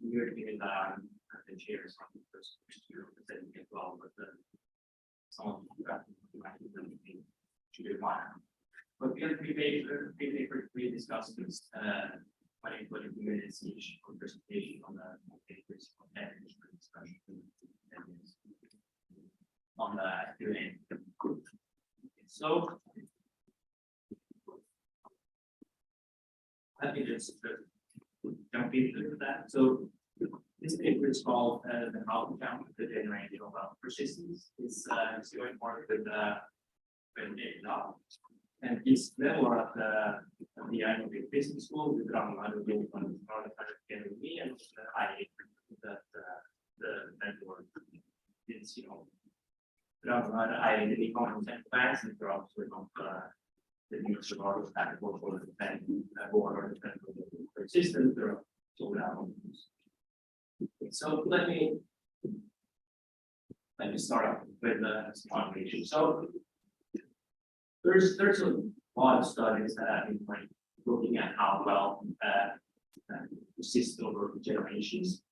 You're thinking that I'm the chair or something first to represent as well, but some of you should do mine. But we have three papers we discussed this 20 minutes each for presentation on the papers and discussion on the Q&A. So let me just jump into that. So this paper is called the How to Count the Generational Persistence. It's going forward with data. And it's level at the Natvik business school with Ragnar and Eirik that the mentor is, Ragnar and Eirik the economic plans and they're also the needs of our stack portfolio board or the system. So let me start with the foundation. So there's a lot of studies that have been looking at how well persist over generations.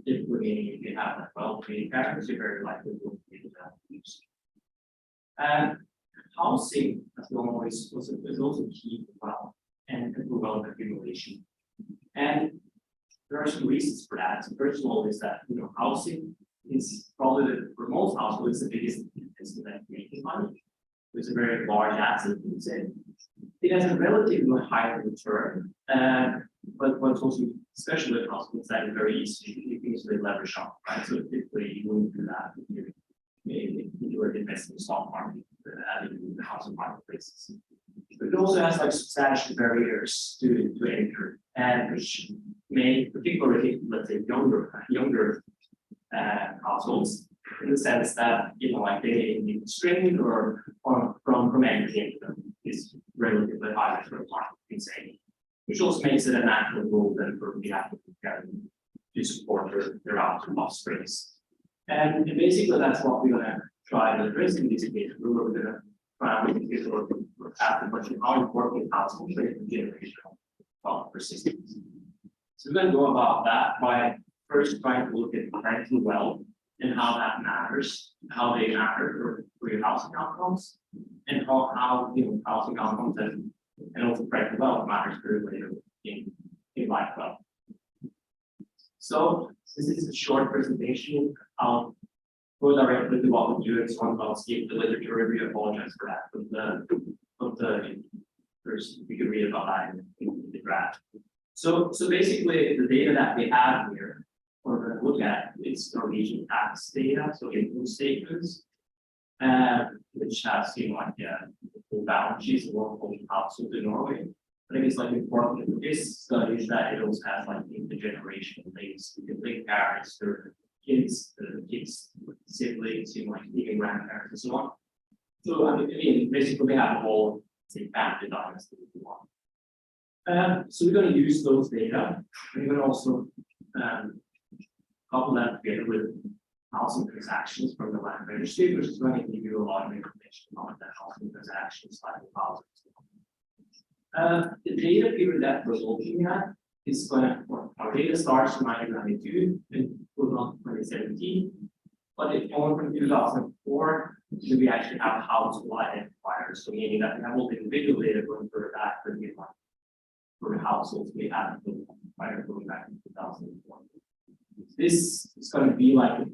Typically, if you have like 12 main characters, you're very likely to be able to use. Housing, as we always is also key to wealth and wealth accumulation. And there are some reasons for that. So first of all, is that housing is probably for most households the biggest investment making money. It's a very large asset. It has a relatively high return, but what's also special with households that is very easy. You can easily leverage up, right? So typically you wouldn't do that if you were investing in the stock market, in the housing marketplaces. But it also has like substantial barriers to enter, and which may particularly, let's say, younger households, in the sense that like they need strain or from entry is relatively high for the market insane, which also makes it a natural role then for the applicant to support their outcome offerings. And basically that's what we're gonna try to address in this case. We're gonna try to ask the question how important household trade and generational wealth persistence. So we're gonna go about that by first trying to look at parental wealth and how that matters, how they matter for your housing outcomes, and how housing outcomes and also parental wealth matters very later in life wealth. So since this is a short presentation, I'll go directly to what we do. It's one about skip the literature review. I apologize for that, but first we can read about that in the draft. So basically the data that we have here, we're going to look at is Norwegian tax data, so income statements, which has full balance sheets of all households in Norway. I think it's important for this study is that it also has intergenerational links. You can link parents, their kids, siblings, even grandparents and so on. So I mean basically we have a whole family dynasty if you want. So we're going to use those data. We're going to also couple that together with housing transactions from the land registry, which is going to give you a lot of information on the housing transactions like the housing. The data period that we're looking at is our data starts from 1992 and goes on to 2017. But if going from 2004, we actually have household identifiers. So meaning that we have all the individual data going for that for the households we have going back in 2004. This is going to be like a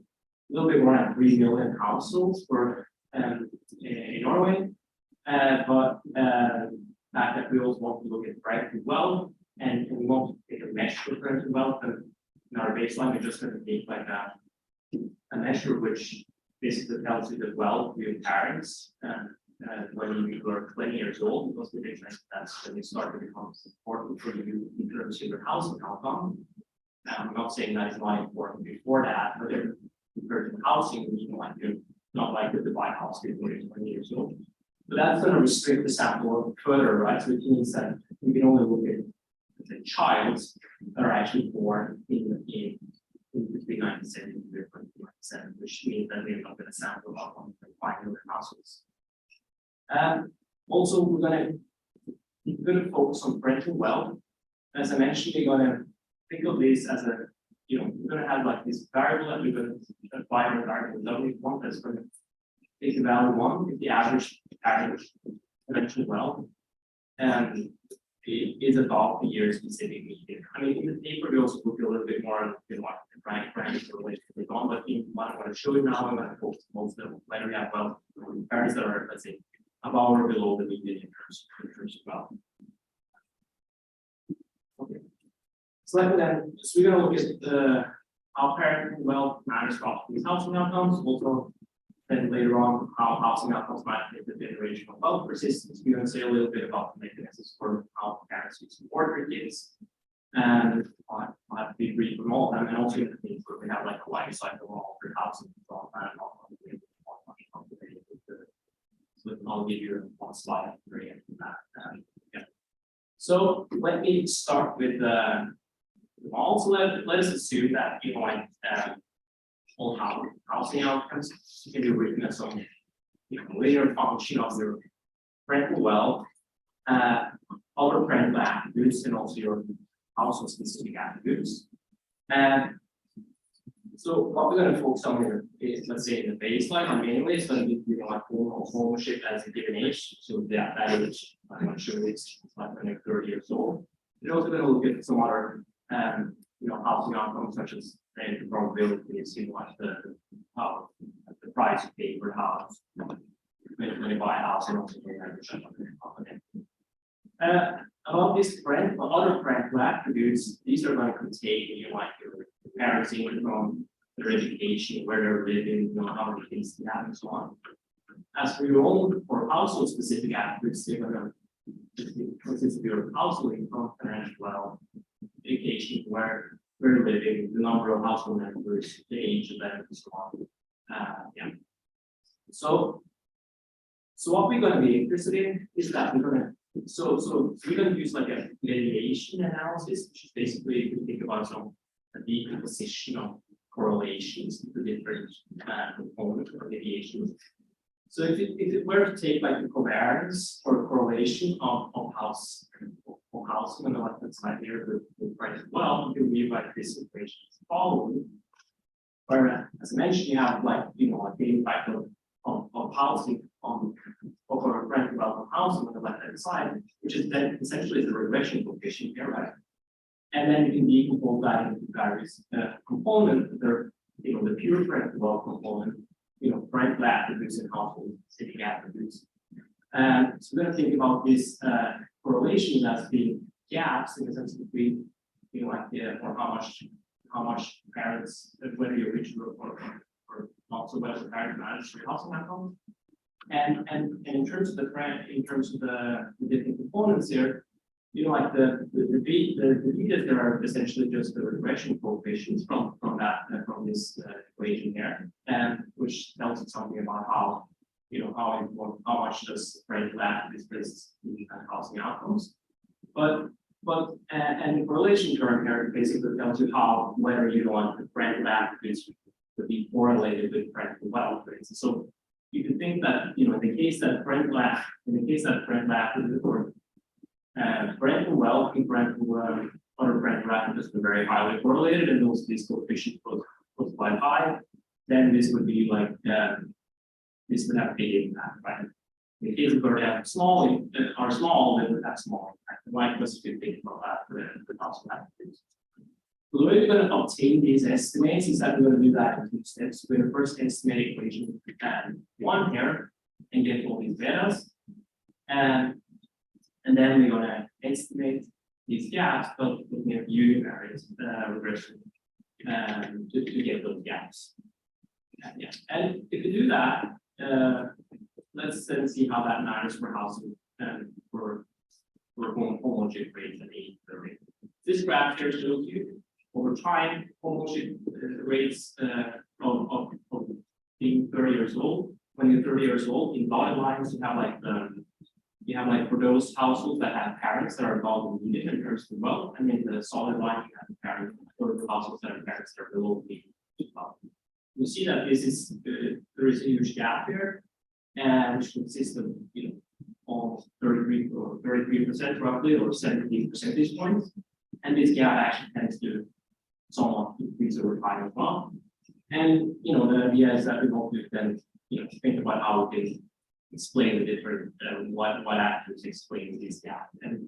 little bit more than 3 million households for in Norway, but fact that we also want to look at parental wealth, and we want to take a measure of parental wealth. And in our baseline, we're just going to take like a measure which basically tells you the wealth of your parents when you were 20 years old, because we think that's when you start to become important for you in terms of your housing outcome. I'm not saying that is not important before that, but in terms of housing, you're not likely to buy a house before you're 20 years old. But that's going to restrict the sample further, right? So it means that we can only look at the child that are actually born in between 1970 and 1997, which means that we're not going to sample about 1.5 million households. Also, we're going to focus on parental wealth. As I mentioned, we're going to think of this as a, we're going to have like this variable that we're going to apply our variable W1 that's going to take the value 1 if the average eventually well, and it is above the year specific median. I mean, in the paper, we also look a little bit more on the parameters related to the on, but in what I'm going to show you now, I'm going to focus most of them whether we have well values that are, let's say, above or below the median in terms of well. Okay. So we're going to look at how parenting wealth matters for these housing outcomes. Also, then later on, how housing outcomes might affect the generational wealth persistence. We're going to say a little bit about the mechanisms for how parents support their kids. And I'll have to be brief on all of them. And also, in the things where we have like a life cycle of all their housing and so on. So I'll give you one slide at the very end of that. Yeah. So let me start with also let us assume that all housing outcomes can be written as some linear function of your parental wealth, other parental attributes, and also your household specific attributes. And so what we're going to focus on here is, let's say, in the baseline, and mainly it's going to be like ownership as a given age. So that age, I'm not sure it's like 30 years old. We're also going to look at some other housing outcomes such as the probabilities, like the price you pay for a house when you buy a house, and also about this other parental attributes, these are going to contain like your parents' income, their education, where they're living, how many kids they have, and so on. As for your own or household specific attributes, they're going to consist of your household income, financial wealth, education, where we're living, the number of household members, the age of them, and so on. Yeah. So what we're going to be interested in is that we're going to we're going to use like a variation analysis, which is basically, if you think about a decomposition of correlations into different components or deviations. So if it were to take like the covariance or correlation of housing on the left-hand side here with price as well, you can view like this equation is following. Where, as I mentioned, you have like the impact of housing on our parental wealth of housing on the left-hand side, which is then essentially the regression coefficient here, right? And then you can decompose that into various components. They're the pure parental wealth component, parental attributes and household specific attributes. And so we're going to think about this correlation as being gaps in the sense between or how much parents, whether you're rich or not so well as a parent manage your household income. And in terms of the different components here, like the betas there are essentially just the regression coefficients from this equation here, and which tells us something about how how much does parental attributes in housing outcomes. But the correlation term here basically tells you whether the parental attributes would be correlated with parental wealth, for instance. So you can think that in the case that parental attributes or parental wealth and other parental attributes are very highly correlated, and these coefficients was quite high, then this would be like this would have big impact, right? In the case where they have small, they would have small impact. Why? Because you can think about that for the household attributes. So the way we're going to obtain these estimates is that we're going to do that in 2 steps. We're going to first estimate equation 1 here and get all these betas, and then we're going to estimate these gaps, but looking at univariate regression to get those gaps. Yeah. And if you do that, let's then see how that matters for housing and for homogeneous rates and age. This graph here shows you over time homogeneous rates of being 30 years old. When you're 30 years old, in dotted lines, you have like for those households that have parents that are above the median in terms of wealth, and in the solid line, you have parents for the households that have parents that are below the median. You see that there is a huge gap here, and which consists of almost 33% roughly, or 17 percentage points. and this gap actually tends to somewhat increase over time as well. And the idea is that we want to then think about how we can explain the different what actors explain this gap, and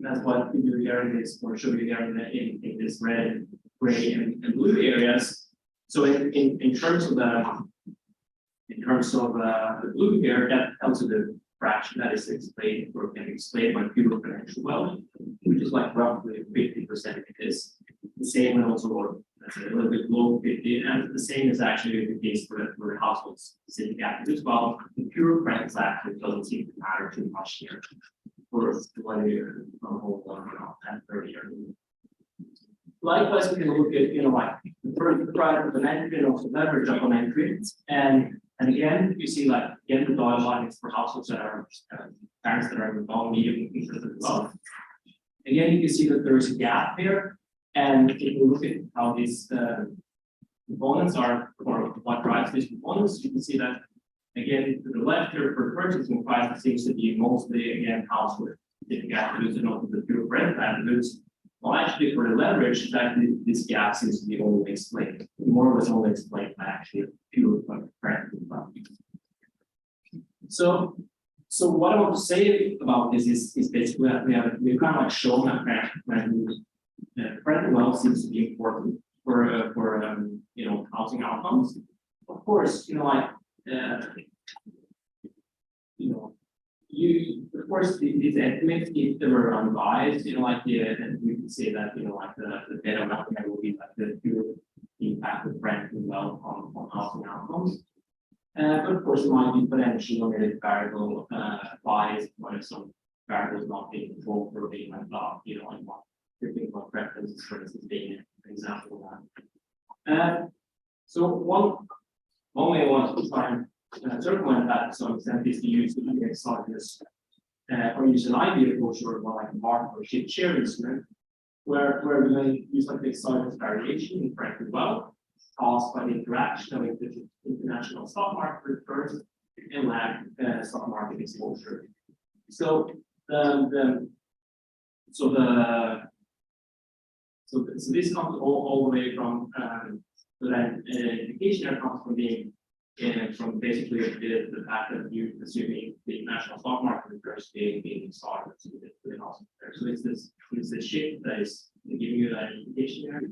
that's what we do here in this, or show you here in this red, gray, and blue areas. So in terms of the blue here, that tells you the fraction that is explained or can be explained by pure financial wealth, which is like roughly 50%. Because the same and also that's a little bit below 50, and the same is actually the case for the household specific actors. Well, the pure credit actually doesn't seem to matter too much here for whether you're on hold on that 30 year. Likewise, we can look at like the first price of an entry and also leverage of an entry, and again you see like again the dotted line is for households that are parents that are involved medium income as well. Again, you can see that there is a gap here. And if you look at how these components are, or what drives these components, you can see that again to the left here for purchasing price, it seems to be mostly again household specific attributes and also the pure credit attributes. Well, actually for the leverage, actually this gap seems to be only explained, more or less only explained by actually pure credit. So what I want to say about this is basically that we've kind of like shown that credit wealth seems to be important for housing outcomes. Of course, of course these estimates, if they were unbiased, and we could say that the data outcome will be like the pure impact of credit wealth on housing outcomes. But of course, it might be potentially limited variable bias when some variables not being controlled or being think about preferences, for instance, being an example of that. So one way I want to try and circumvent that to some extent is to use the index sizes or use an IB approach or more like a market or shift share instrument, where we're going to use like the exogenous variation in credit wealth caused by the interaction of international stock market returns and lag stock market exposure. So this comes all the way from that indication comes from being from basically the fact that you assuming the international stock market returns being started to the housing there. So it's this shift that is giving you that indication there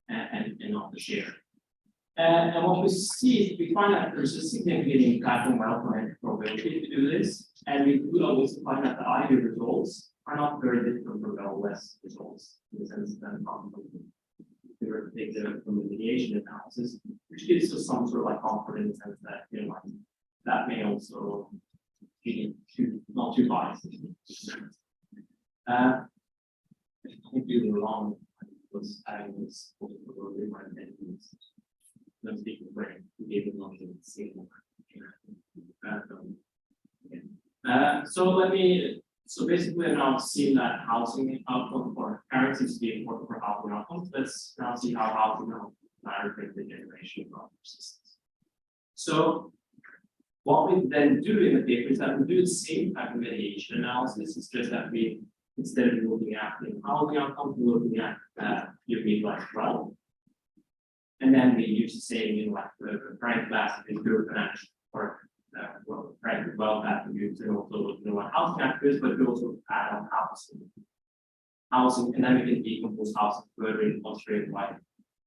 and not the share. And what we see is we find that there's a significant impact on wealth and probability to do this, and we do always find that the IB results are not very different from well-less results in the sense that we were to take the mediation analysis, which gives us some sort of like comfort in the sense that that may also be not too biased. I think we were wrong was having this I'm speaking for him, we gave it long to see. So basically I've now seen that housing outcome for parents is to be important for housing outcomes. Let's now see how housing outcomes matter for the generation of systems. So what we then do in the paper is that we do the same type of mediation analysis. It's just that we, instead of looking at housing outcomes, we're looking at your midlife wealth. And then we use the same like the credit class in pure financial or credit wealth attributes and also housing attributes, but we also add on housing, and then we can decompose housing further in concentrated by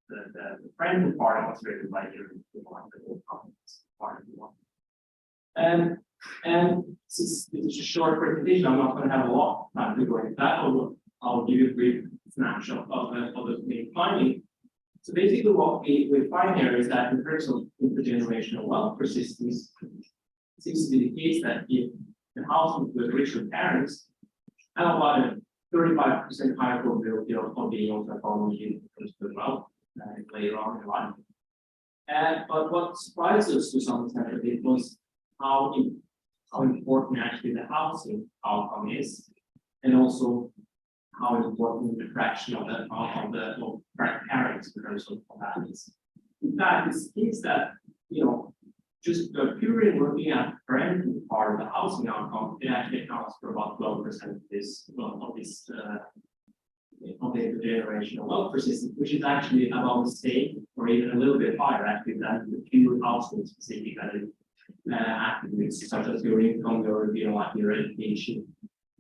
the friendly part and concentrated by your part of the one. And since this is a short presentation, I'm not going to have a lot of time to go into that. I'll give you a brief snapshot of the main finding. So basically what we find here is that in terms of intergenerational wealth persistence, it seems to be the case that if the household with richer parents have about a 35% higher probability of being able to follow in terms of wealth later on in life. But what surprised us to some extent a bit was how important actually the housing outcome is, and also how important the fraction of the parents in terms of that is. In fact, it's the case that just purely looking at the parental part of the housing outcome, it actually accounts for about 12% of this the intergenerational wealth persistence, which is actually about the same or even a little bit higher actually than the pure household specific attributes such as your income, your like your education,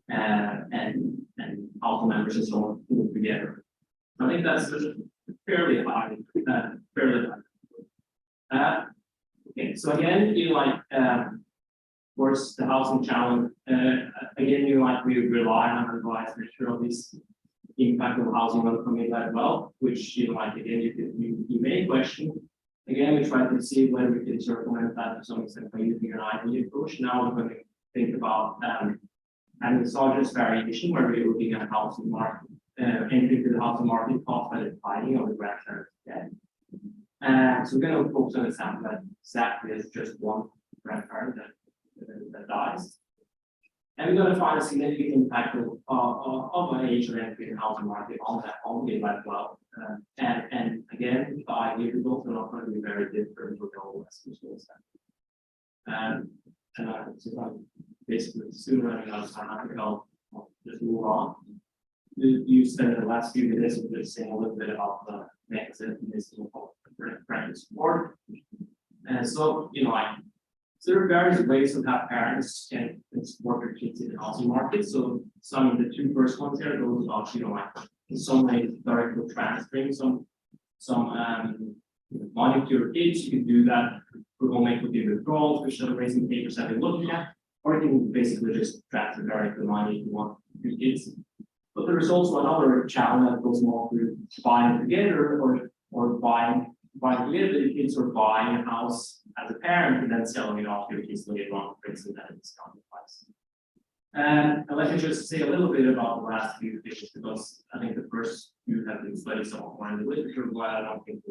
and household members and so on put together. I think that's fairly high, fairly high. Okay, so again, of course, the housing challenge. Again, we rely on advice measure of this impact of housing on community wealth, which again you may question. Again, we try to see whether we can circumvent that to some extent by using an IB approach. Now we're going to think about having exogenous variation where we're looking at housing market, entry to the housing market caused by the declining of the grandparents' debt. So we're going to focus on an example that exactly is just one grandparent that dies. And we're going to find a significant impact of an age of entry in the housing market on the life wealth. And again, the idea results are not going to be very different with all Western schools. And basically, soon running out of time, I think I'll just move on. You spent the last few minutes just saying a little bit about the mechanism of parental support. And so, so there are various ways of how parents can support their kids in the housing market. So some of the two first ones here, those about, in some way directly transferring some money to your kids. You can do that for home equity withdrawals, which the raising papers have been looking at, or you can basically just transfer directly money if you want to your kids. But there is also another challenge that goes more through buying together or buying together with the kids, or buying a house as a parent and then selling it off to your kids later on, for instance, at a discounted price. And let me just say a little bit about the last few things, because I think the first few have been studied somewhat more in the literature, but I don't think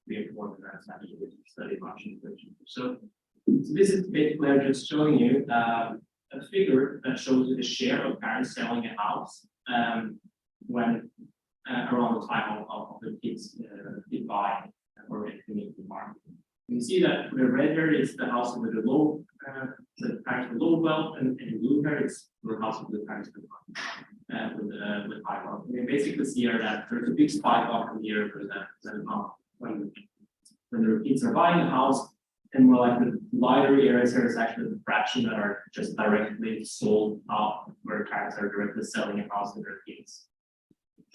the important that's actually studied much in the literature. So this is basically just showing you a figure that shows you the share of parents selling a house when around the time of the kids buying or entering into the market. You can see that the red area is the house with the low, the parents with low wealth, and the blue area is the house with the parents with high wealth. You can basically see here that there's a big spike up in here for when the kids are buying a house, and more like the lighter areas here is actually the fraction that are just directly sold out, where parents are directly selling a house to their kids.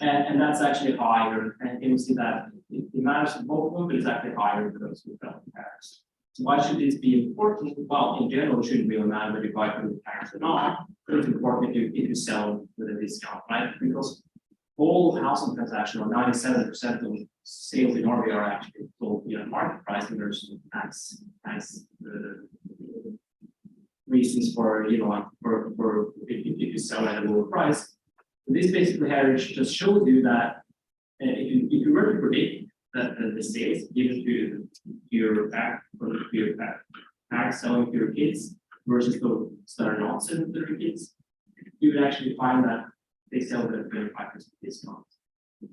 And that's actually higher, and you see that it matters to both of them, but it's actually higher for those who don't have parents. So why should this be important? Well, in general, it shouldn't really matter whether you buy from the parents or not, but it's important if you sell with a discount, right? Because all housing transactions, or 97% of sales in Norway, are actually sold market price, and there's nice reasons for for if you sell at a lower price. This basically just shows you that if you were to predict that the sales given to your parents selling to your kids versus those that are not selling to their kids, you would actually find that they sell at a 25% discount.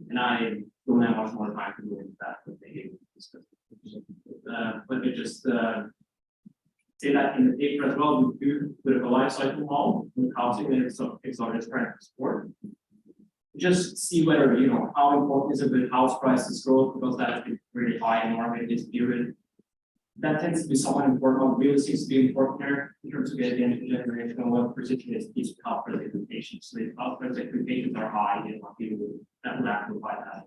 And I don't have much more time to go into that, but they discuss it. Let me just say that in the paper as well, we do with a life cycle model with housing and exogenous parental support. Just see whether how important is it with house prices growth, because that has been really high in the market this period. That tends to be somewhat important. Really seems to be important here in terms of getting intergenerational wealth, particularly as these house price expectations. So if house price expectations are high, that will amplify that.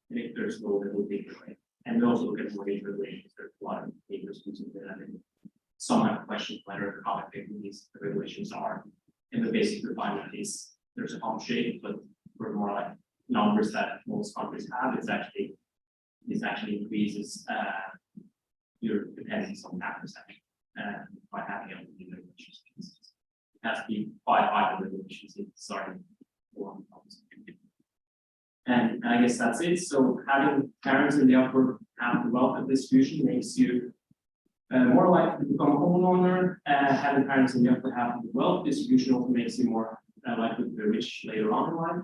And if there's low, that will take away. And we also look at wage regulations. There's a lot of papers using that. And some have questioned whether how effective these regulations are. And the basic requirement is there's a hump shape, but for more like numbers that most countries have, it actually increases your dependence on that perception by having a regulations. It has to be quite high regulations starting for. And I guess that's it. So having parents in the upper half of the wealth distribution makes you more likely to become a homeowner. Having parents in the upper half of the wealth distribution also makes you more likely to be rich later on in life.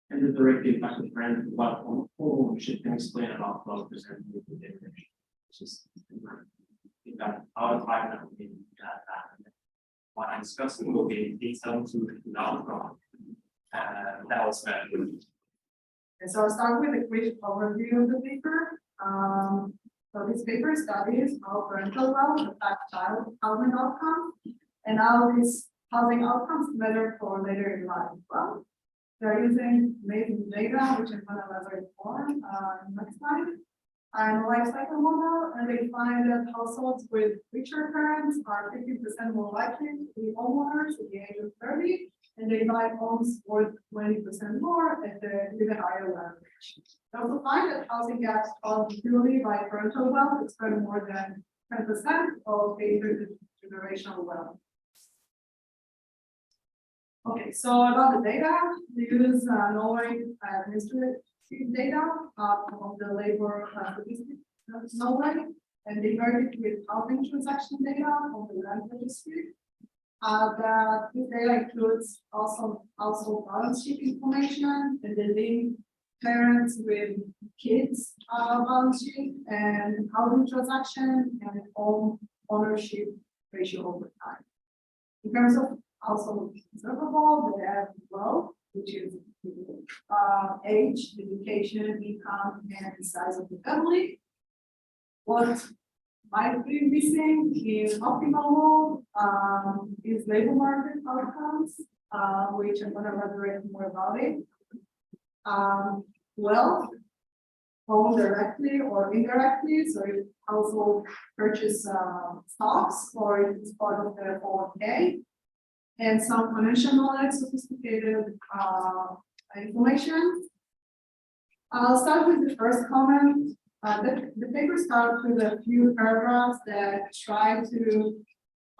And the direct impact of parental wealth on homeownership can explain about 12% of the generation. Just out of time that will be that. What I'm discussing will be detailed to the outcome. That was And so I'll start with a quick overview of the paper. So this paper studies how parental wealth affects child housing outcomes and how these housing outcomes matter for later in life as well. They're using amazing data, which I'm going to elaborate more in the next slide, and a life cycle model, and they find that households with richer parents are 50% more likely to be homeowners at the age of 30, and they buy homes worth 20% more at the even higher leverage. They also find that housing gaps caused purely by parental wealth expand more than 10% of the intergenerational wealth. Okay, so about the data, we use Norway administrative data from the labor statistics of Norway, and they merge it with housing transaction data from the land registry. This data includes also balance sheet information and the link parents with kids balance sheet and housing transaction and home ownership ratio over time. In terms of household observable, they have wealth, which is age, education, income, and the size of the family. What might be missing in optimal world is labor market outcomes, which I'm going to elaborate more about it. Wealth, owned directly or indirectly, so if household purchase stocks or if it's part of their 401k, and some financial knowledge, sophisticated information. I'll start with the first comment. The paper starts with a few paragraphs that try to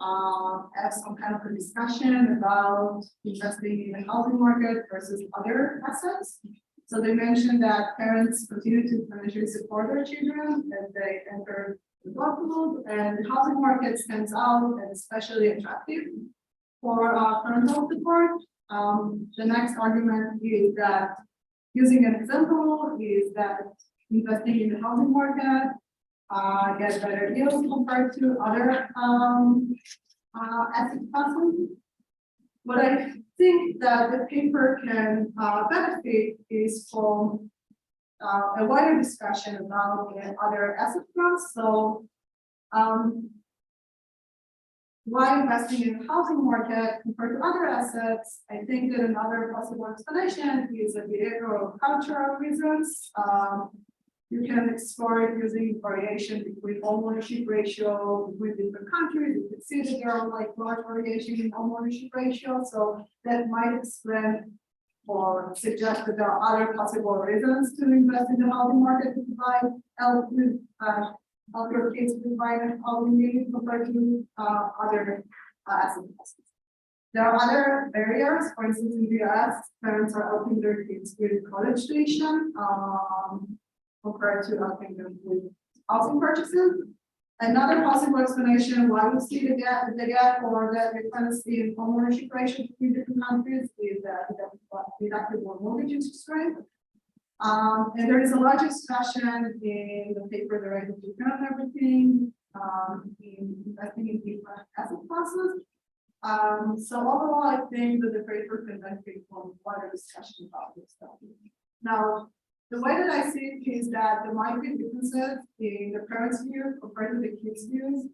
have some kind of a discussion about investing in the housing market versus other assets. So they mentioned that parents continue to financially support their children as they enter the adulthood, and the housing market stands out as especially attractive for parental support. The next argument is that using an example is that investing in the housing market gets better yields compared to other asset classes. What I think that the paper can benefit is from a wider discussion about the other asset classes. So why investing in the housing market compared to other assets? I think that another possible explanation is a behavioral cultural reasons. You can explore it using variation between homeownership ratio between different countries. You can see that there are like large variation in homeownership ratio, so that might explain or suggest that there are other possible reasons to invest in the housing market to provide help your kids to buy a housing unit compared to other asset classes. There are other barriers. For instance, in the US, parents are helping their kids with college tuition compared to helping them with housing purchases. Another possible explanation why we see the gap or the differency in homeownership ratio between different countries is that deductible mortgage interest rate. And there is a large discussion in the paper that I have on everything in investing in different asset classes. So overall, I think that the paper can benefit from wider discussion about this stuff. Now, the way that I see it is that there might be differences in the parents' view compared to the kids' views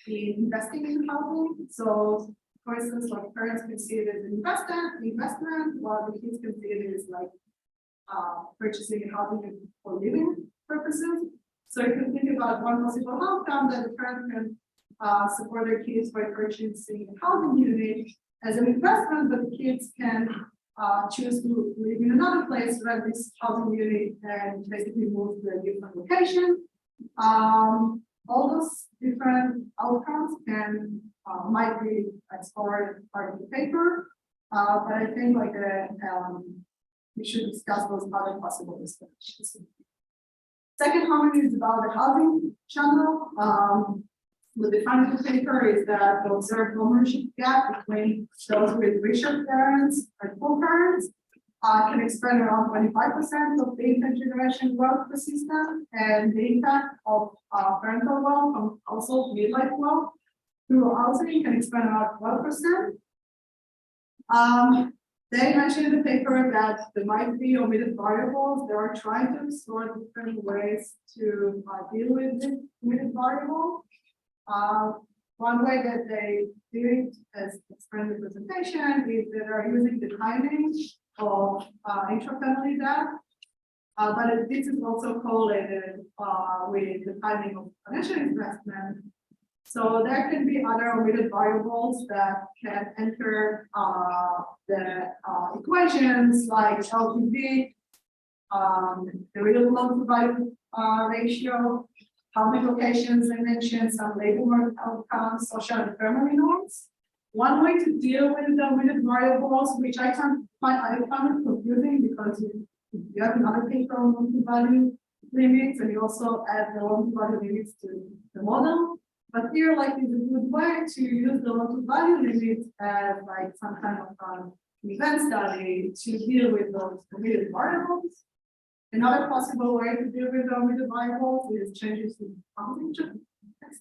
in investing in housing. So, for instance, like parents can see it as an investment, while the kids can see it as like purchasing housing for living purposes. So you can think about one possible outcome that the parent can support their kids by purchasing a housing unit as an investment, but the kids can choose to live in another place, rent this housing unit, and basically move to a different location. All those different outcomes can might be explored part of the paper, but I think like we should discuss those other possible explanations. Second comment is about the housing channel. What they find in the paper is that the observed ownership gap between those with richer parents and poor parents can expand around 25% of the intergenerational wealth per system, and the impact of parental wealth on household midlife wealth through housing can expand around 12%. They mentioned in the paper that there might be omitted variables. They are trying to explore different ways to deal with this omitted variable. One way that they do it, as explained in the presentation, is that they are using the timing of intrafamily debt. But this is also correlated with the timing of financial investment. So there can be other omitted variables that can enter the equations like LTV, the real loan to value ratio, public locations I mentioned, some labor market outcomes, social and family norms. One way to deal with the omitted variables, which I found it confusing because you have another paper on loan to value limits, and you also add the loan to value limits to the model. But here, like, is a good way to use the loan to value limits as like some kind of event study to deal with those omitted variables. Another possible way to deal with the omitted variables is changes to housing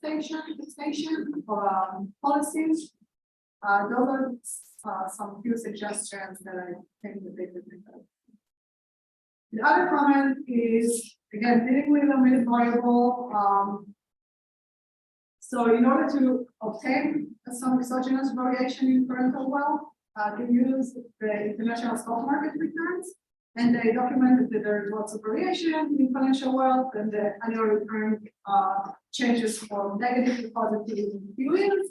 taxation or policies. Those are some few suggestions that I think that they could make. The other comment is, again, dealing with a omitted variable. So in order to obtain some exogenous variation in parental wealth, they use the international stock market returns, and they documented that there is lots of variation in financial wealth, and the annual return changes from negative to positive in a few years.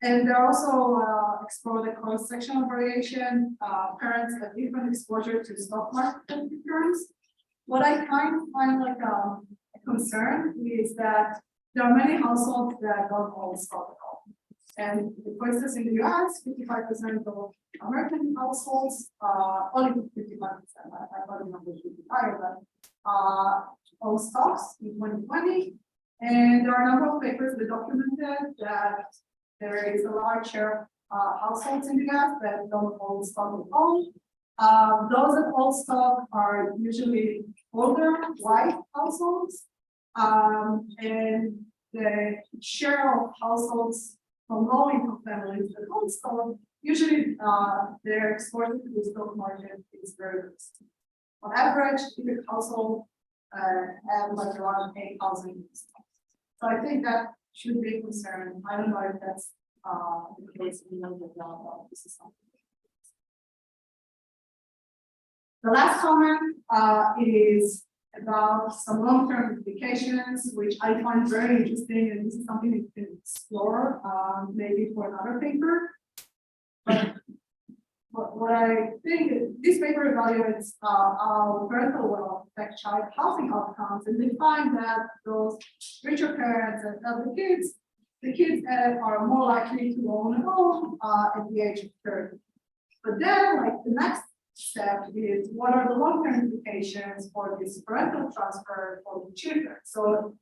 And they also explore the cross-sectional variation. Parents have different exposure to stock market returns. What I kind of find like a concern is that there are many households that don't own stock at all. And for instance, in the US, 55% of American households, only 55%, I thought the numbers would be higher, but own stocks in 2020. And there are a number of papers that documented that there is a large share of households in the US that don't own stock at all. Those that own stock are usually older, white households. And the share of households from low income families that own stock, usually their exposure to the stock market is very good. On average, each household have like around 8,000 stocks. So I think that should be a concern. I don't know if that's the case in the this is something. The last comment is about some long-term implications, which I find very interesting, and this is something you can explore maybe for another paper. But what I think is this paper evaluates how parental wealth affects child housing outcomes, and they find that those richer parents and elder kids, the kids are more likely to own a home at the age of 30. But then, like, the next step is what are the long-term implications for this parental transfer for the children. So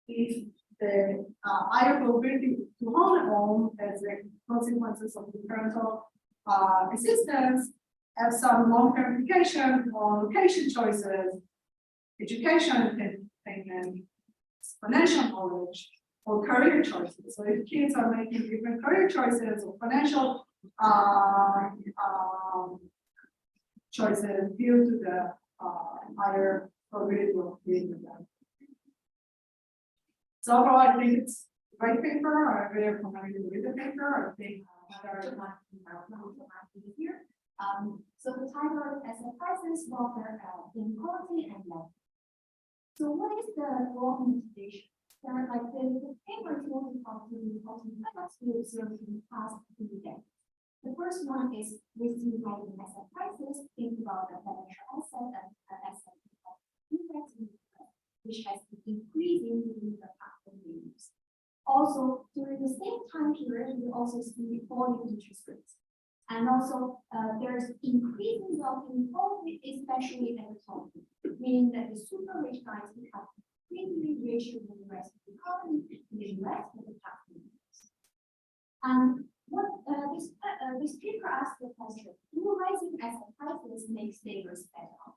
if the higher probability to own a home as the consequences of the parental assistance have some long-term implications on location choices, education attainment, financial knowledge, or career choices. So if kids are making different career choices or financial choices due to the higher probability of being with them. So overall, I think it's a great paper. I really recommend you to read the paper. I think here. So the title is Asset Prices, Welfare, Inequality, and Love. So what is the law motivation? Like the paper is more about the important facts we observed in the past few decades. The first one is we see rising asset prices. Think about the financial asset and asset index, which has been increasing during the past 10 years. Also, during the same time period, we also see falling interest rates. And also, there's increasing wealth inequality, especially at the top, meaning that the super rich guys become increasingly richer than the rest of the economy in the US for the past few years. And what this paper asks the question: do rising asset prices make savers better?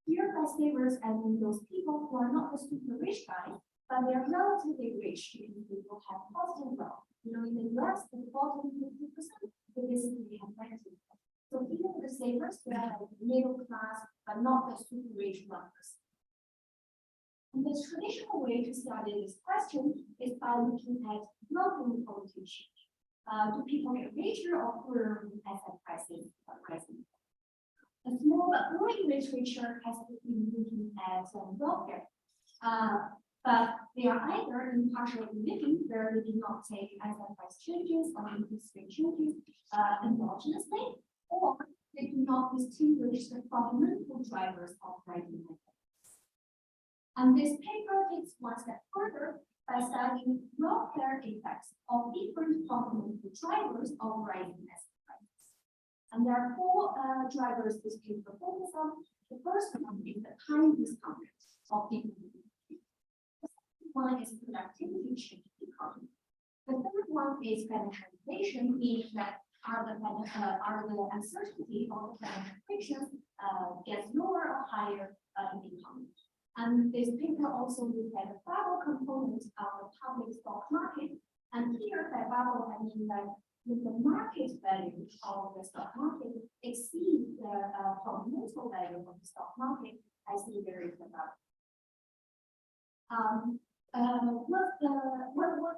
Here by savers, I mean those people who are not the super rich guys, but they are relatively rich because people have positive wealth. You know, in the US, the bottom 50%, they basically have negative wealth. So So even the savers, they are like middle class, but not the super rich ones. And the traditional way to study this question is by looking at wealth inequality change. Do people get richer or poorer with asset prices rising? A small but growing literature has been looking at welfare, but they are either in partial living, where they do not take asset price changes or interest rate changes endogenously, or they do not distinguish the fundamental drivers of rising asset prices. And this paper takes one step further by studying welfare effects of different fundamental drivers of rising asset prices. And there are four drivers this paper focuses on. The first one is the time discount of different. The second one is productivity change in the economy. The third one is financial inflation, meaning that are the uncertainty of the financial frictions gets lower or higher in the economy. And this paper also looks at the bubble component of the public stock market. And here by bubble, I mean that if the market value of the stock market exceeds the fundamental value of the stock market, I see there is a bubble.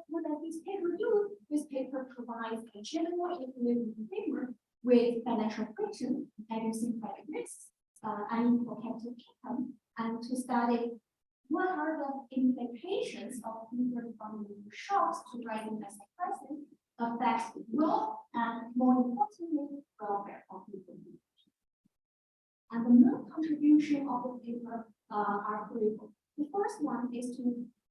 What does this paper do? This paper provides a general equilibrium framework with financial friction, idiosyncratic risks, unequal capital income, and to study what are the implications of different fundamental shocks to rising asset prices affect growth and, more importantly, welfare of people. And the main contribution of the paper are threefold. The first one is to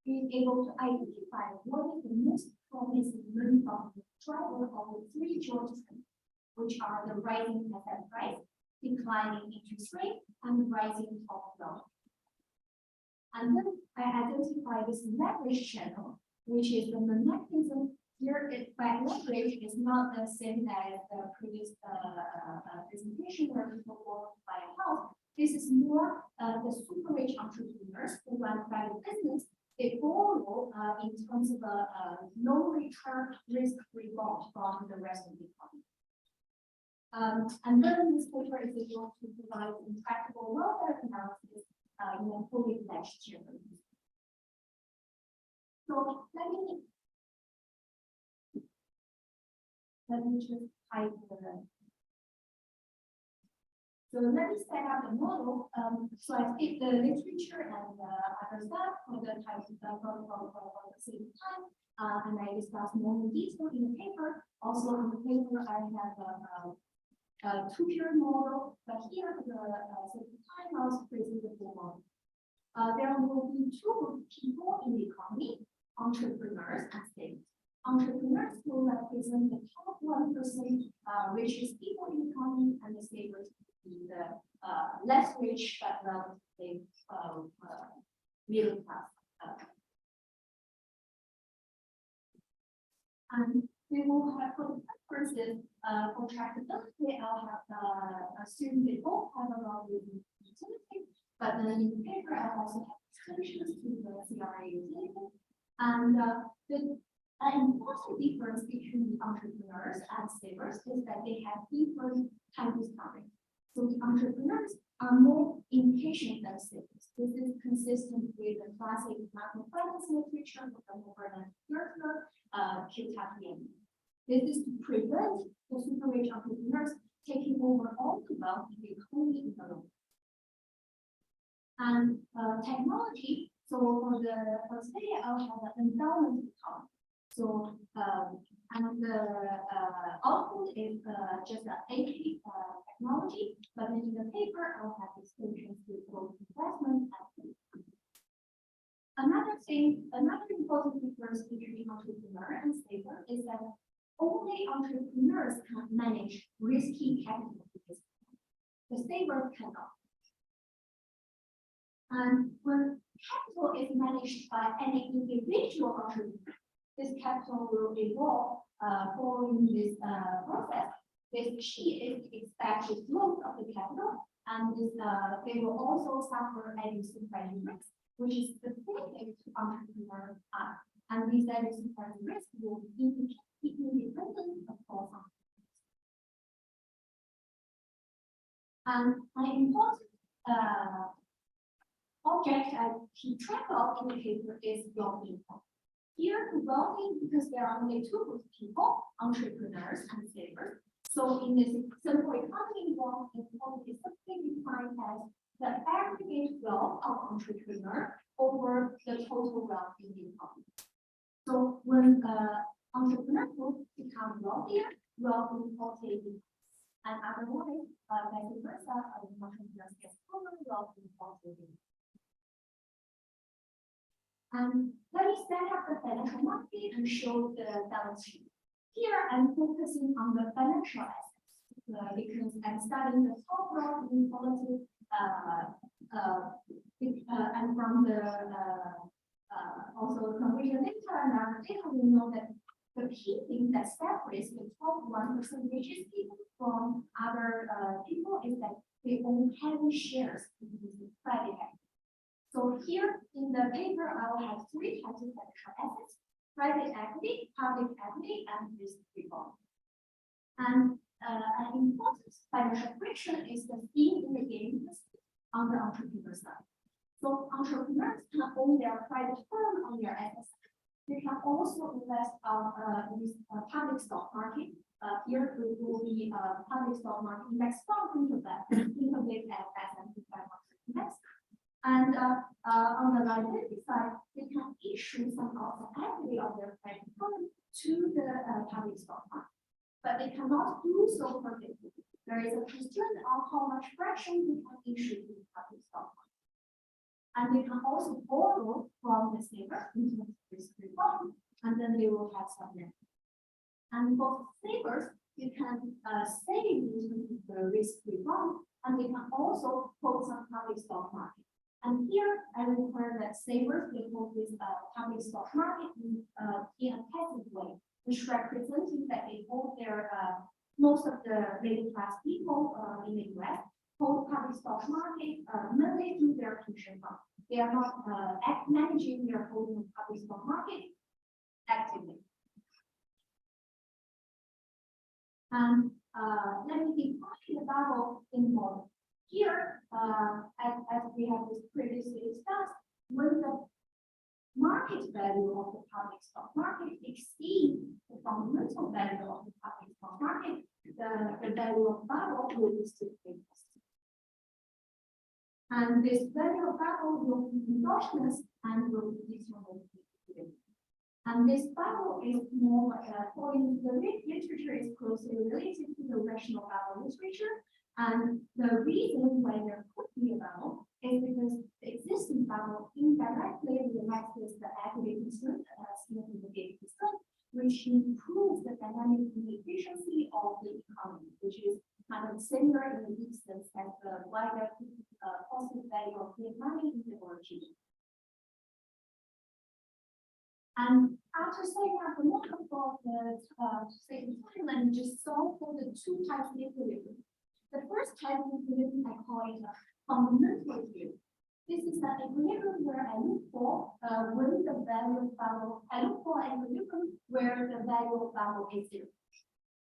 be able to identify what is the most promising non-fundamental driver of the three George trends, which are the rising asset price, declining interest rate, and rising top wealth. And then I identify this leverage channel, which is the mechanism here. By leverage is not the same as the previous presentation where people go buy a house. This is more the super rich entrepreneurs who run private business. They borrow in terms of a low return risk reward from the rest of the economy. And then this paper is able to provide intractable welfare analysis in a fully fledged journal. So let me just type the. So let me set up the model. So I take the literature and other stuff for the types of for the same time, and I discuss more in detail in the paper. Also in the paper, I have a two-period model, but here for the same time, I was creating the full model. There will be two groups of people in the economy: entrepreneurs and savers. Entrepreneurs will represent the top 1% richest people in the economy, and the savers the less rich but relatively middle class. And we will have for the purposes for tractability, I'll have assume they both have a lot of utility, but then in the paper I also have extensions to the CRA utility. And the important difference between the entrepreneurs and savers is that they have different time discounting. So the entrepreneurs are more impatient than savers. This is consistent with the classic macroeconomics literature from Juelsrud, Tripathy. This is to prevent the super rich entrepreneurs taking over all the wealth in the economy in the long run. And technology, so for today I'll have an endowment account. So and the output is just an AP technology, but then in the paper I'll have extensions with both investment and another important difference between entrepreneur and saver is that only entrepreneurs can manage risky capital. The saver cannot. And when capital is managed by any individual entrepreneur, this capital will evolve following this process. This key is expected growth of the capital, and this, they will also suffer idiosyncratic risk, which is specific to entrepreneurs. And these idiosyncratic risks will be independent of all entrepreneurs. And an important object I keep track of in the paper is wealth income. Here, wealthy because there are only two groups of people, entrepreneurs and savers. So in this simple economy, wealth inequality is simply defined as the aggregate wealth of entrepreneur over the total wealth in the economy. So when entrepreneur group become wealthier, wealth inequality decreases. And otherwise, vice versa, entrepreneurs get poorer, wealth inequality decreases. And let me set up the financial market and show the balance sheet. Here, I'm focusing on the financial assets because I'm studying the top wealth inequality and from the also from regional data and other data, we know that the key thing that separates the top 1% richest people from other people is that they own heavy shares in the private equity. So here in the paper, I will have three types of financial assets: private equity, public equity, and risk-free bond. And an important financial friction is the skin in the game on the entrepreneur side. So entrepreneurs can own their private firm on their assets. They can also invest on this public stock market. Here it will be public stock market index fund Interbank at S&P 500 index. And on the liability side, they can issue some of the equity of their private firm to the public stock market. But they cannot do so perfectly. There is a constraint on how much fraction they can issue to the public stock market. And they can also borrow from the saver into the risk-free bond, and then they will have some net. And for savers, you can save into the risk-free bond, and they can also hold some public stock market. And here, I require that savers will hold this public stock market in a passive way, which representing that they hold their most of the middle class people in the US hold public stock market mainly through their pension fund. They are not managing their holding of public stock market actively. And let me define the bubble in more. Here, as we have previously discussed, when the market value of the public stock market exceeds the fundamental value of the public stock market, the value of bubble will be still increased. And this value of bubble will be endogenous and will be determined. And this bubble is more according to the literature is closely related to the rational bubble literature. And the reason why there could be a bubble is because the existing bubble indirectly relaxes the equity constraint in the gate constraint, which improves the dynamic efficiency of the economy, which is kind of similar in the distance as the wider positive value of the money in the origin. And after setting up the model for the Tzur-Ilan, just solve for the two types of equilibrium. The first type of equilibrium I call it a fundamental equilibrium. This is an equilibrium where I look for when the value of bubble. I look for an equilibrium where the value of bubble is zero.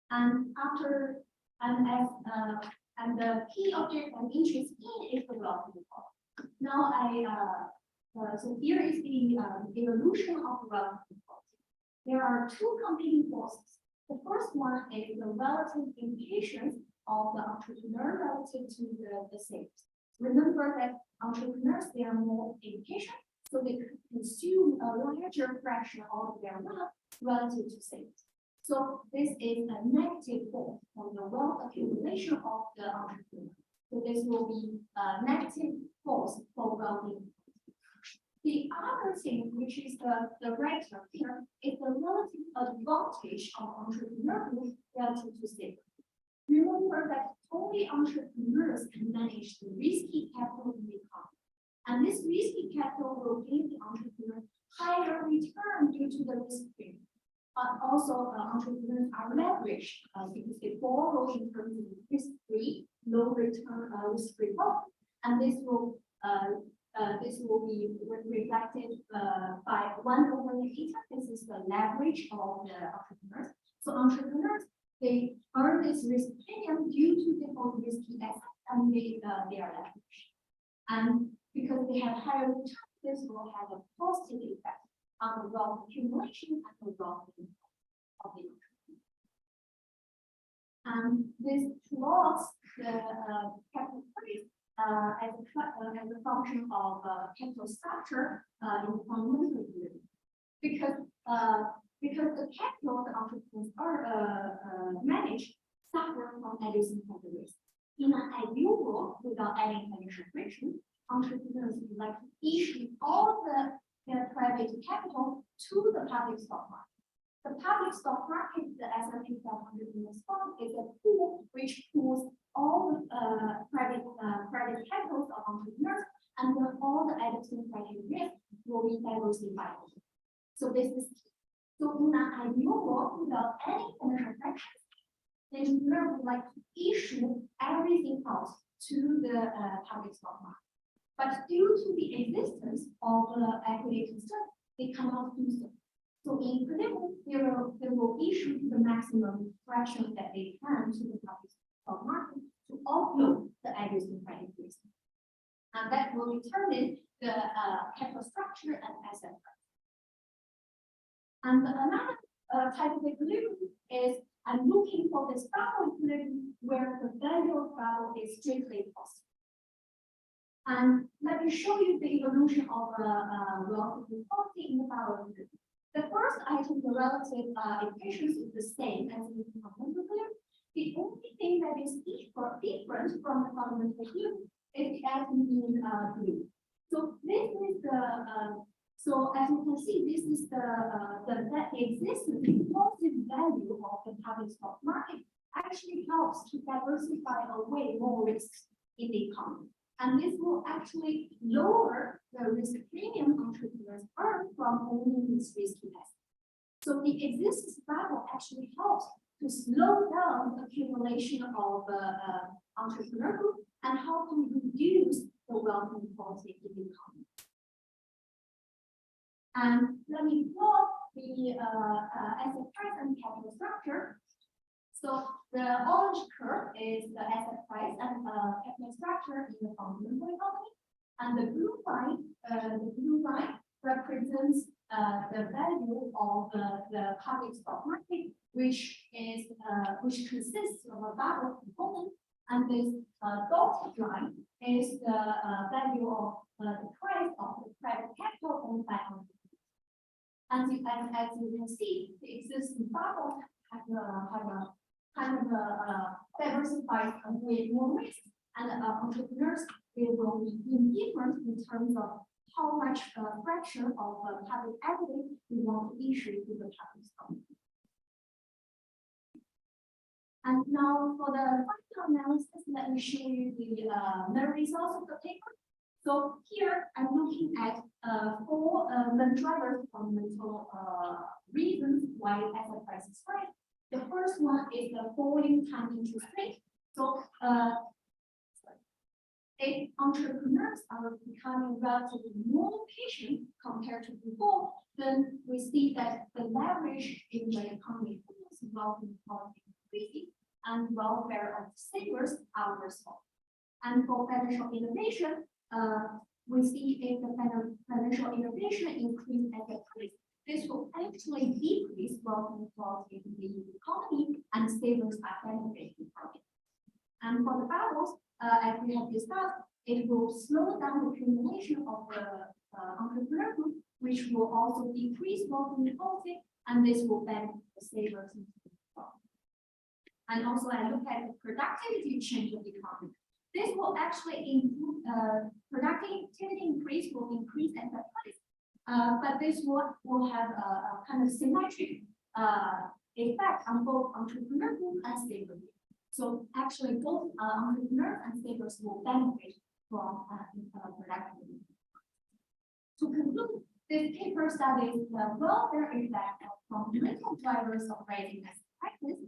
And after and the key object I'm interested in is the wealth inequality. Now so here is the evolution of wealth inequality. There are two competing forces. The first one is the relative implications of the entrepreneur relative to the savers. Remember that entrepreneurs, they are more impatient, so they consume a larger fraction of their wealth relative to savers. So this is a negative force on the wealth accumulation of the entrepreneur. So this will be a negative force for wealth inequality. The other thing, which is the right term here, is the relative advantage of entrepreneurs relative to savers. Remember that only entrepreneurs can manage the risky capital in the economy. And this risky capital will give the entrepreneur higher return due to the risk premium. But also entrepreneurs are leveraged because they borrow in terms of risk-free, low return risk-free bond. And this will be reflected by 1/eta. This is the leverage of the entrepreneurs. So entrepreneurs, they earn this risk premium due to the own risky asset, and their leverage. And because they have higher returns, this will have a positive effect on the wealth accumulation and the wealth of the country. And this plots the capital price as a function of capital structure in the fundamental view. Because the capital the entrepreneurs are managed suffer from reducing capital risk. In an ideal world, without adding financial friction, entrepreneurs would like to issue all their private capital to the public stock market. The public stock market, the S&P 500 index fund, is a pool which pools all the private capitals of entrepreneurs, and then all the additional financial risk will be diversified. So this is so in an ideal world without any financial fractions, the entrepreneur would like to issue everything else to the public stock market. But due to the existence of the equity constraint, they cannot do so. So in principle, they will issue the maximum fraction that they can to the public stock market to offload the existing credit risk. And that will determine the capital structure and asset price. And another type of equilibrium is I'm looking for this bubble equilibrium where the value of bubble is strictly positive. And let me show you the evolution of wealth inequality in the bubble equilibrium. The first item, the relative equations, is the same as in the fundamental view. The only thing that is different from the fundamental view is the atom in blue. So this is the so as you can see, this is the existing positive value of the public stock market actually helps to diversify away more risks in the economy. And this will actually lower the risk premium entrepreneurs earn from owning these risky assets. So the existence bubble actually helps to slow down the accumulation of entrepreneur group and help to reduce the wealth inequality in the economy. And let me plot the asset price and capital structure. So the orange curve is the asset price and capital structure in the fundamental economy, and the blue line represents the value of the public stock market, which consists of a bubble component, and this dotted line is the value of the price of the private capital owned by entrepreneurs. As you can see, the existing bubble have a kind of diversified with more risk, and entrepreneurs, they will be indifferent in terms of how much fraction of public equity we want to issue to the public stock. And now for the final analysis, let me show you the results of the paper. So here I'm looking at four main drivers, fundamental reasons why asset prices rise. The first one is the falling time interest rate. So if entrepreneurs are becoming relatively more patient compared to before, then we see that the leverage in the economy is wealth inequality increasing and welfare of savers are resolved. And for financial innovation, we see if the financial innovation increase asset price, this will actually decrease wealth inequality in the economy and savers are benefiting from it. And for the bubbles, as we have discussed, it will slow down the accumulation of the entrepreneur group, which will also decrease wealth inequality, and this will benefit the savers. And also, I look at the productivity change of the economy. This will actually improve productivity increase will increase asset price, but this will have a kind of symmetric effect on both entrepreneur group and saver group. So actually, both entrepreneurs and savers will benefit from productivity. To conclude, this paper studies the welfare effect of fundamental drivers of rising asset prices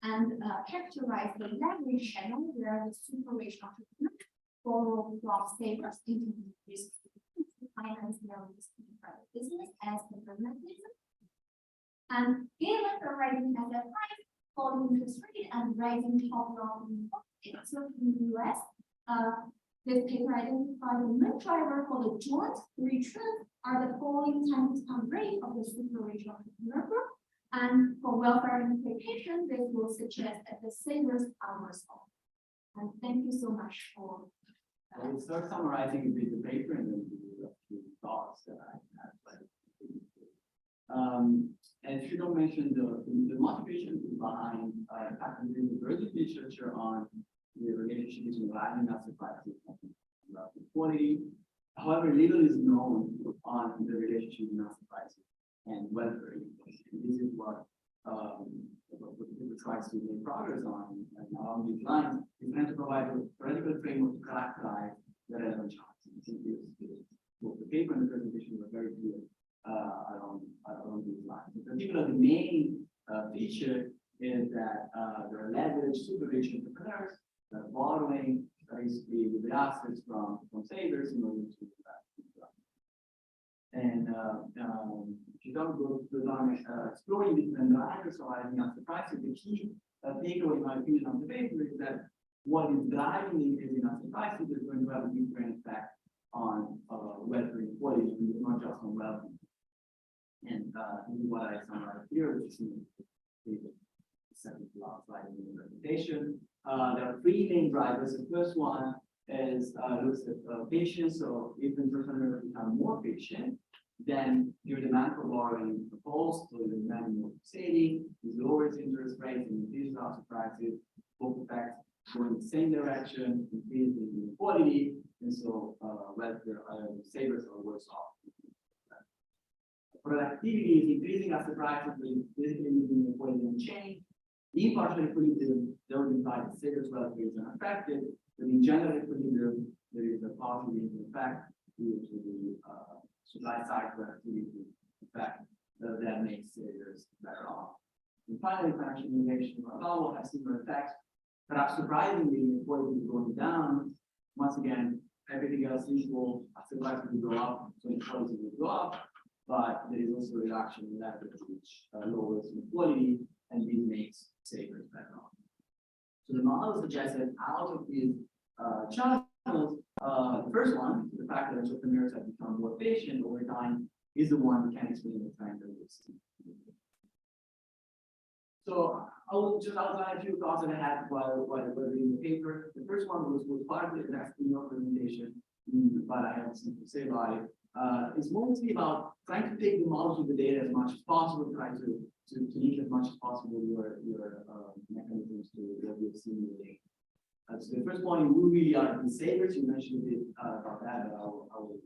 and characterize the leverage channel where the supervision entrepreneurs borrow from savers into risk to finance their risk in private business as the mechanism. And given the rising asset price, falling interest rate, and rising top line in the US, This paper identified the main driver for the joint return are the falling time discount rate of the super rich entrepreneur group. And for welfare implication, this will suggest that the savers are worse off. And thank you so much for. I will start summarizing a bit the paper and then give you a few thoughts that I have. As you don't mention the motivation behind doing the further literature on the relationship between rising asset prices and equality. However, little is known on the relationship between asset prices and welfare. This is what people try to make progress on. And along these lines, we plan to provide a theoretical framework to characterize the relevant charts. I think both the paper and the presentation were very clear along these lines. In particular, the main feature is that there are leveraged super rich entrepreneurs that are borrowing basically with the assets from savers in order to and if you don't go to exploring different drivers of rising asset prices, the key takeaway, in my opinion, on the paper is that what is driving the increase in asset prices is going to have a different effect on welfare inequality, not just on wealth. And this is what I summarized here, which is in the second last slide in the presentation. There are three main drivers. The first one is looks at patience. So if entrepreneurs become more patient, then your demand for borrowing falls, so the demand for saving, this lowers interest rates and increases asset prices. Both effects go in the same direction, increasing inequality, and so welfare savers are worse off. Productivity is increasing asset prices, but basically leaving inequality unchanged. In partial equilibrium, there will be that savers' welfare is unaffected, but in general equilibrium, there is a positive effect due to the supply side productivity effect that makes savers better off. And finally, financial innovation will have similar effects. Perhaps surprisingly, inequality is going down. Once again, everything else equal, asset prices will go up, so inequality will go up. But there is also a reduction in leverage, which lowers inequality, and this makes savers better off. So the model suggests that out of these channels, the first one, the fact that entrepreneurs have become more patient over time, is the one that can explain the trend that we've seen. So I will just outline a few thoughts that I had while reading the paper. The first one was partly addressed in your presentation, but I have something to say about it. It's mostly about trying to take the models of the data as much as possible, trying to link as much as possible your mechanisms to what we've seen in the data. So the first one, who really are the savers? You mentioned a bit about that, but I will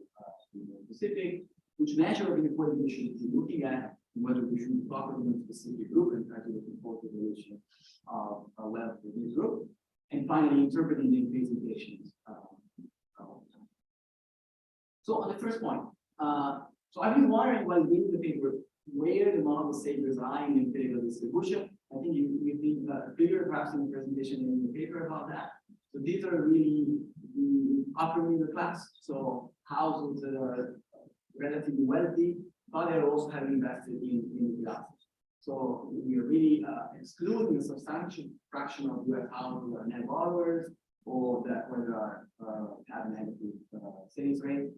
be more specific. Which measure of inequality we should be looking at, and whether we should focus on a specific group and try to look for the relation of wealth with this group. And finally, interpreting the increasing patients. So on the first point, so I've been wondering while reading the paper where the model savers lying in favor distribution. I think you've been clear perhaps in the presentation in the paper about that. So these are really the upper middle class, so households that are relatively wealthy, but they're also having invested in the assets. So we are really excluding a substantial fraction of US households that are net borrowers or that have negative savings rate.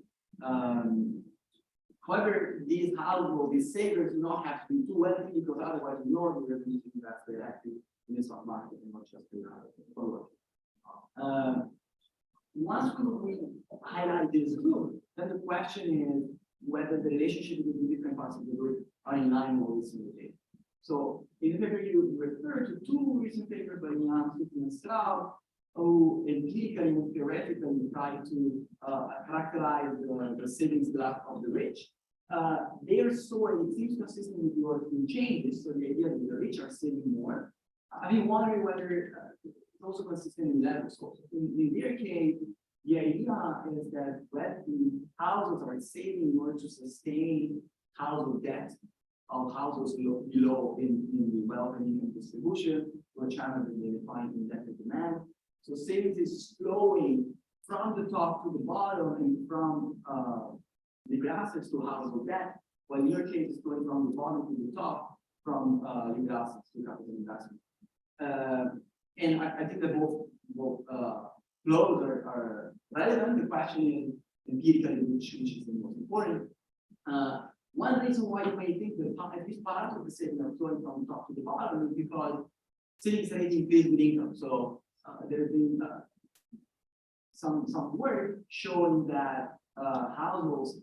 However, these households, these savers, do not have to be too wealthy because otherwise, we know we're going to invest directly in the stock market and not just forward. Once we highlight this group, then the question is whether the relationship between different parts of the group are in line with what we see in the data. So in the paper, you refer to two recent papers by Eylands and Tzur-Ilan, who empirically and theoretically try to characterize the savings graph of the rich. Their story, it seems consistent with your changes. So the idea that the rich are saving more. I've been wondering whether it's also consistent in levels. So in their case, the idea is that wealthy households are saving in order to sustain household debt of households below in the wealth and income distribution, or channel that they define indebted demand. So savings is flowing from the top to the bottom and from the assets to household debt, while in your case, it's flowing from the bottom to the top from liquid assets to capital investment. And I think that both flows are relevant. The question is empirically which is the most important. One reason why you may think that at least part of the saving are flowing from top to the bottom is because savings rate increase with income. So there has been some work showing that households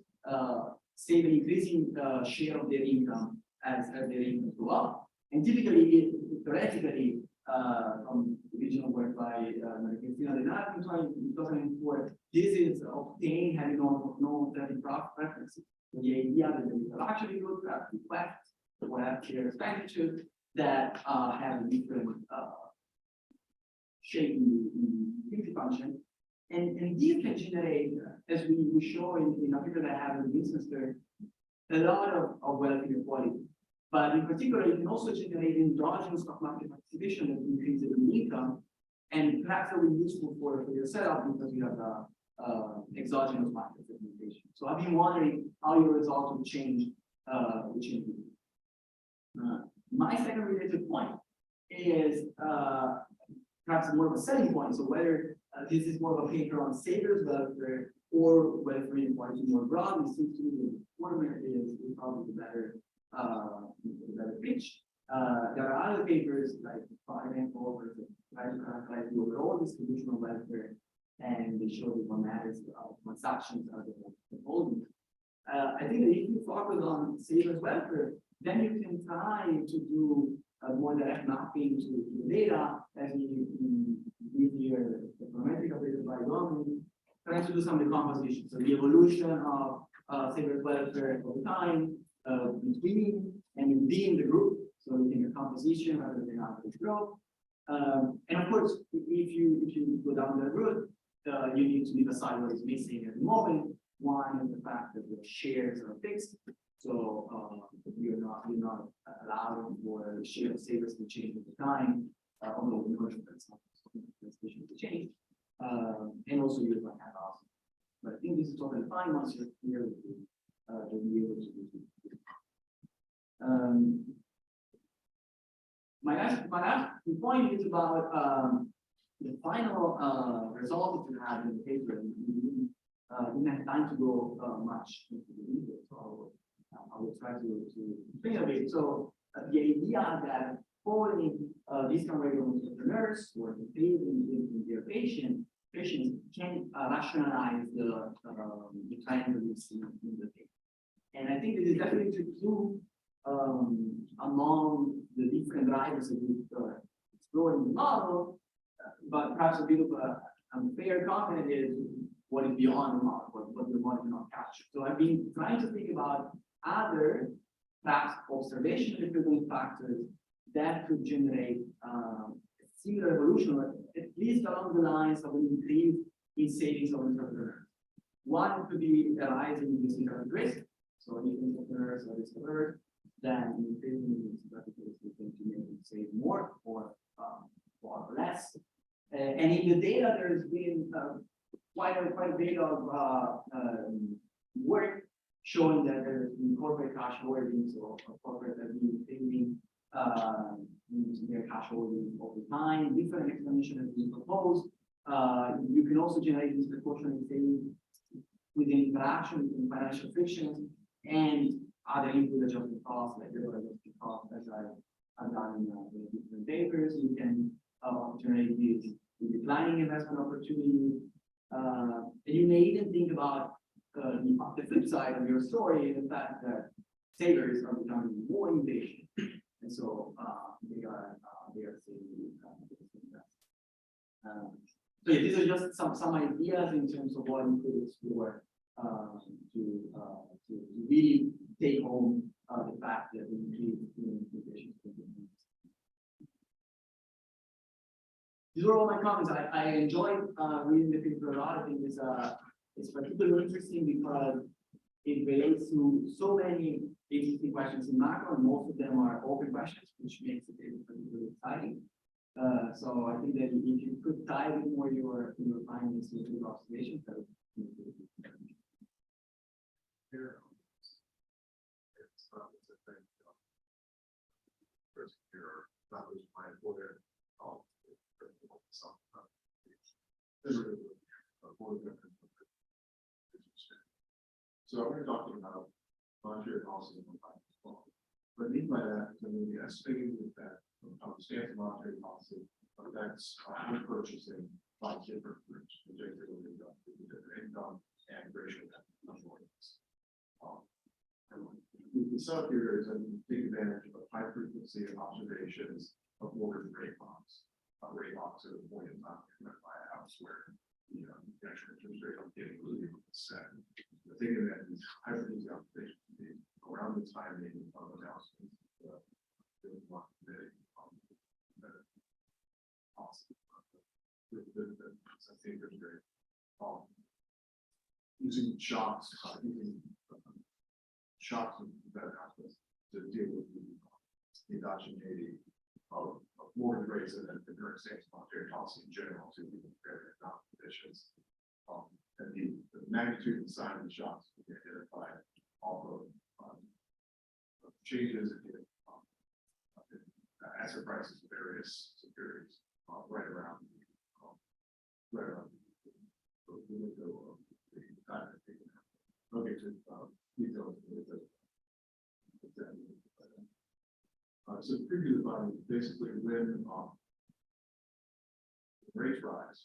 save an increasing share of their income as their income go up. And typically, theoretically, from the original work by Natvik in 2004, this is obtained having no preferences. So the idea that there is actually good requests or have clear expenditures that have a different shape in the utility function. And this can generate, as we show in a paper that I have in this semester, a lot of wealth inequality. But in particular, it can also generate endogenous stock market participation that increases in income, and perhaps that will be useful for your setup because you have exogenous market segmentation. So I've been wondering how your results will change. My second related point is perhaps more of a selling point. So whether this is more of a paper on savers welfare or welfare inequality more broadly, seems to me the former is probably the better pitch. There are other papers like Finance Over that try to characterize the overall distribution of welfare, and they show that what matters of transactions are the holdings. I think that if you focus on savers welfare, then you can try to do more direct mapping to the data, as we did here, the econometric operator by Goldman, trying to do some decomposition. So the evolution of savers welfare over time, between and within the group. So looking at composition rather than average growth. And of course, if you go down that route, you need to leave aside what is missing at the moment. One is the fact that the shares are fixed. So you're not allowing for the share of savers to change with the time, although commercial that's not to change. And also you don't have options. But I think this is totally fine once you're clear with to be able to do it. My last point is about the final result that you have in the paper. We didn't have time to go much into the details, so I will try to explain a bit. So the idea that following discount rate on entrepreneurs or in their patients can rationalize the trend that we see in the data. And I think this is definitely true among the different drivers that we explore in the model, but perhaps a bit of an unfair comment is what is beyond the model, what the model cannot capture. So I've been trying to think about other perhaps observation equivalent factors that could generate similar evolution, or at least along the lines of an increase in savings of entrepreneurs. One could be a rise in disinterest risk. So if entrepreneurs are risk-averse, then increasing is going to make them save more or less. And in the data, there's been quite a bit of work showing that there's been corporate cash holdings or corporate that have been saving their cash holdings over time. Different explanations have been proposed. You can also generate disproportionate savings within interaction between financial frictions and other input adjustment costs, like the adjustment costs, as I've done in different papers. You can generate these declining investment opportunities. And you may even think about the flip side of your story, the fact that savers are becoming more impatient, and so they are saving. So yeah, these are just some ideas in terms of what you could explore to really take home the fact that we increase in impatience. These are all my comments. I enjoyed reading the paper a lot. I think it's particularly interesting because it relates to so many interesting questions in macro, and most of them are open questions, which makes it particularly exciting. So I think that if you could dive in more your findings into your observations, that would be good. First year, that was my employer. So we're talking about monetary policy and what I mean by that is, I mean, the estimating that the stance of monetary policy affects home purchasing by different groups, particularly different income and racial minorities. The sub here is a big advantage of high frequency of observations of mortgage rate locks. Rate locks at a point in time by a house where the actual interest rate on getting really set. The thing of that is high frequency observations around the timing of announcements. I think there's very using shocks, shocks that announcements to deal with the adoption of mortgage rates and then the current state monetary policy in general to be compared to economic conditions. And the magnitude and size of the shocks will be identified off of changes in asset prices of various securities right around the window of the time. I'll get to details. So the preview of the bond is basically when rates rise,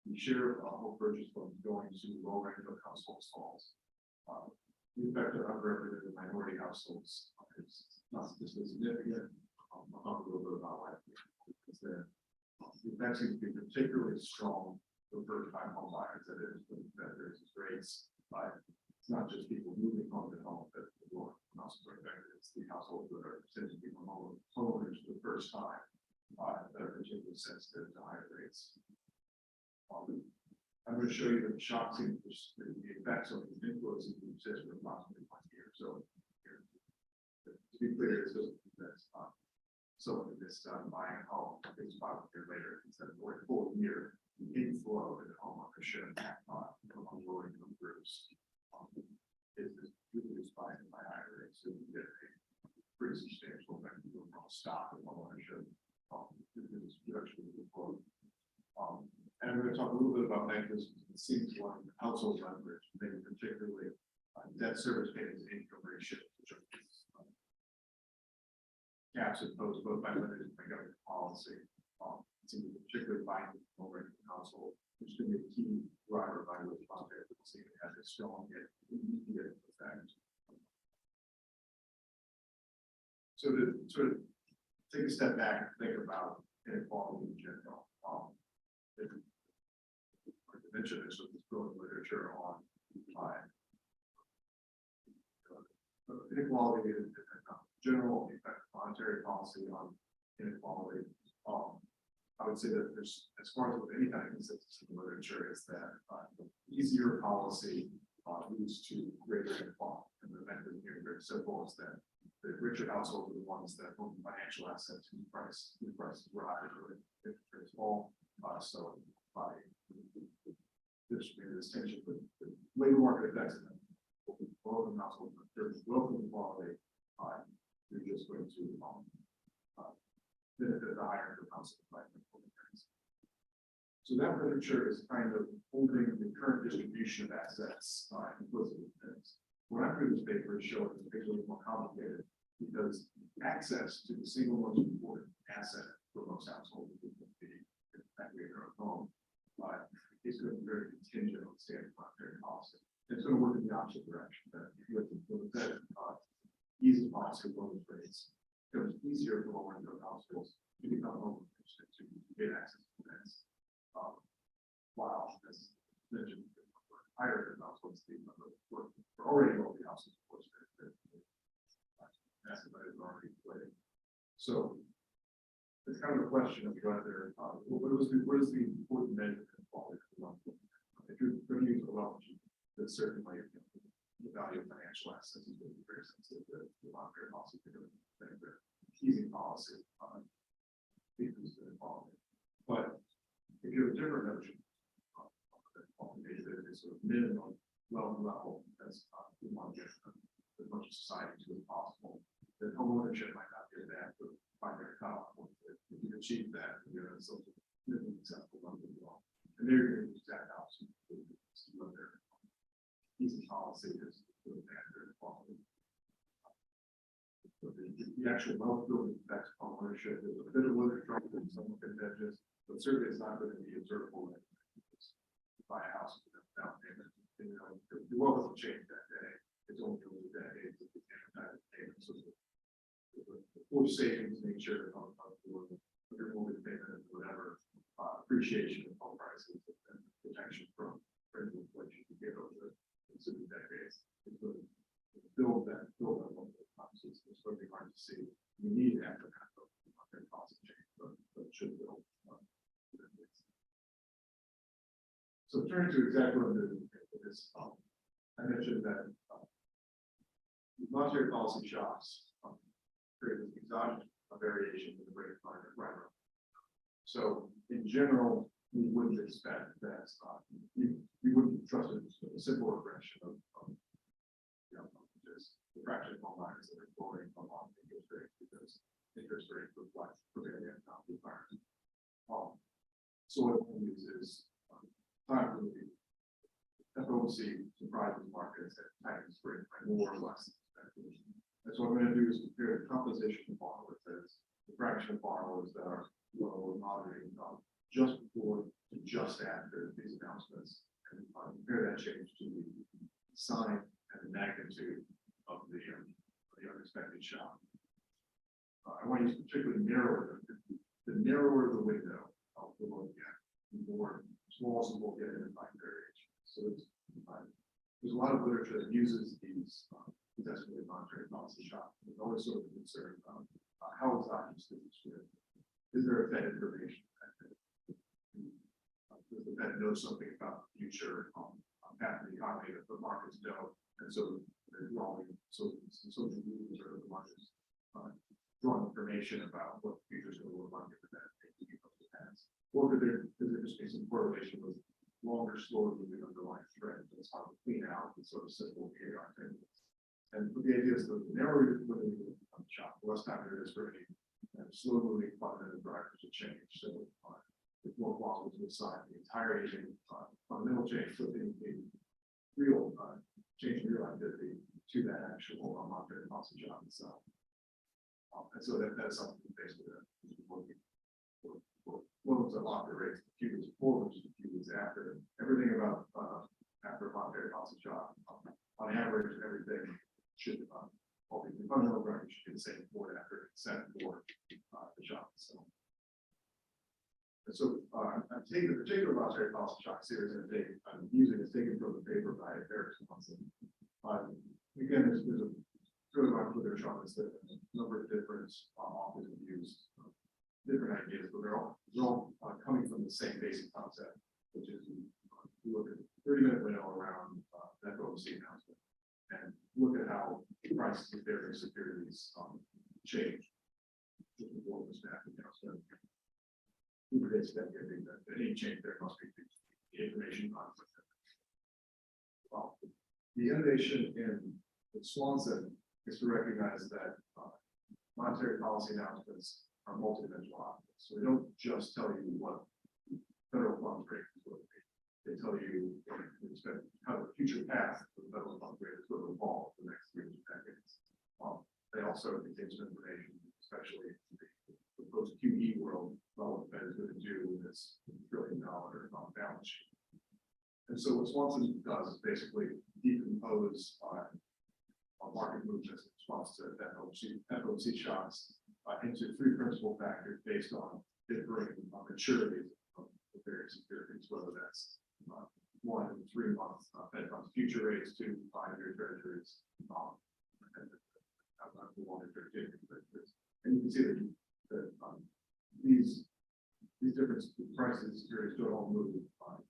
the share of home purchase funds going to lower income households falls. The effect of underrepresented minority households is not statistically significant. I'll talk a little bit about why. Because the effect seems to be particularly strong for first-time home buyers. That is, that there's rates, but it's not just people moving home to home that will also affect. It's the households that are tending to become homeowners for the first time that are particularly sensitive to higher rates. I'm going to show you the shocks in the effects of the influence of the system for approximately 1 year. So, to be clear, this doesn't that's so this buying a home is about a year later instead of a full year. The inflow in home ownership among low income groups is reduced by higher rates. So you get a pretty substantial effect of overall stock of home ownership. This reduction of the flow. And I'm going to talk a little bit about mechanisms. It seems like household leverage, maybe particularly debt service payments to income ratio, which are caps imposed both by lenders and by government policy. It seems particularly binding over the household, which can be a key driver by which monetary policy has a strong yet immediate effect. So to sort of take a step back and think about inequality in general. I mentioned this with this growing literature on inequality in general, effect of monetary policy on inequality. I would say that there's, as far as with any kind of consensus in the literature, is that easier policy leads to greater inequality. And the mechanism here is very simple: is that the richer households are the ones that own financial assets whose prices rise or interest rates fall. So by distributing this tension, the labor market effects of them, both in households, there's wealth inequality, you're just going to benefit the higher income households by parents. So that literature is kind of holding the current distribution of assets implicit in things. What I'm doing this paper is showing it's a little more complicated because access to the single most important asset for most households is going to be their own home. It's going to be very contingent on standard monetary policy. It's going to work in the opposite direction. That with the easy policy loan rates, it becomes easier for lower income households to become homeowners to get access to finance. While, as mentioned, higher income households, for already wealthy households, of course, asset values are already inflated. So it's kind of a question of whether what is the important measure of quality of wealth? If you're going to use a wealth sheet, then certainly the value of financial assets is going to be very sensitive to monetary policy, particularly easing policy increases inequality. But if you have a different notion of a sort of minimum wealth level that's we want to get as much of society to as possible, then home ownership might not be that, but primary cutoff point. If you achieve that, you're going to social minimum acceptable. they're going to use that option to whether easy policy is good, bad, or quality. But the actual wealth building effects on ownership is a bit of literature and some contentious, but certainly it's not going to be observable. Buy a house with a down payment, you know, the world doesn't change that day. It's only over the decades of the amortized payments. So the forced savings nature of your mortgage payment and whatever appreciation of home prices and protection from rental inflation to get over the decades. It's really build that level of process. It's going to be hard to see. You need to have to have a cost change, but it should build. So turning to exactly what I'm doing with this, I mentioned that monetary policy shocks create this exogenous variation in the rate environment right around. So in general, we wouldn't expect that you wouldn't trust a simple regression of just the fraction of home buyers that are borrowing from long interest rates because interest rates reflect prevailing economic environment. So what we use is time for the FOMC surprises markets at times rate by more or less expected. And so what I'm going to do is compare the composition of borrowers, that's the fraction of borrowers that are low or moderate income just before to just after these announcements, and compare that change to the sign and the magnitude of the unexpected shock. I want to use particularly narrower, the narrower the window of the look at, the more small will get in by variation. So there's a lot of literature that uses these estimated monetary policy shocks. There's always sort of a concern about how exogenous is this? Is there a Fed information? Does the Fed know something about the future path of the economy that the markets don't? And so they're drawing social rules or the markets drawing information about what the future is going to look like if the Fed comes to pass. Or could there just be some correlation with longer, slower moving underlying trends? That's how to clean out the sort of simple AR tables. And the idea is the narrower the shock, the less time there is for any slow moving fundamental drivers of change. So it's more plausible to assign the entire aging fundamental change within the real change in real activity to that actual monetary policy shock itself. And so that's something basically that loans at longer rates, a few weeks before, which is a few weeks after. Everything about after a monetary policy shock, on average, everything should all the fundamental drivers should be the same before and after, except for the shock itself. And so I'm taking the particular monetary policy shock series and I'm using it taken from the paper by Eirik. Again, there's a really large literature on this that a number of different authors have used different ideas, but they're all coming from the same basic concept, which is you look at the 30-minute window around that FOMC announcement and look at how prices of various securities change just before the snap announcement. Who predicts that any change there must be the information conflict. Well, the innovation in Swanson is to recognize that monetary policy announcements are multidimensional objects. So they don't just tell you what federal funds rate is going to be. They tell you how the future path for the federal funds rate is going to evolve for the next 3 decades. They also contain some information, especially the post-QE world, about what the Fed is going to do with this $1 trillion balance sheet. And so what Swanson does is basically decompose market movements in response to FOMC shocks into 3 principal factors based on differing maturities of the various securities, whether that's 1 and 3 month Fed funds future rates, 2 5-year treasuries, and the 1-year treasuries. And you can see that these different prices securities don't all move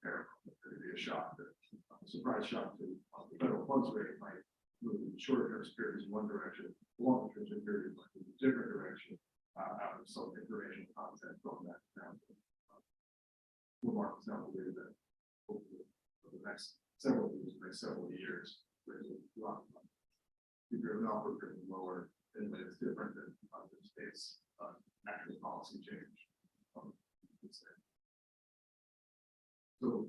parallel. There could be a shock, a surprise shock to the federal funds rate might move shorter term securities in one direction, long term securities might move in a different direction out of some information content from that announcement. The markets now believe that over the next several years, there's a lot of if you're an offer driven lower, then it's different than other states actual policy change. So,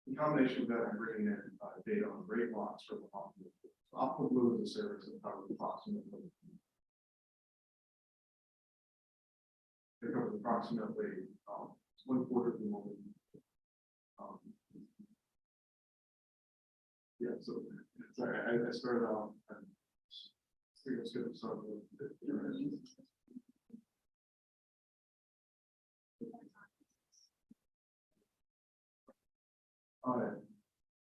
in combination with that, I'm bringing in data on rate locks for the optimal. Optimal blue is a service that covers approximately. It covers approximately 1/4 of the moment. Yeah, so sorry, I started off. I think it's good to start with.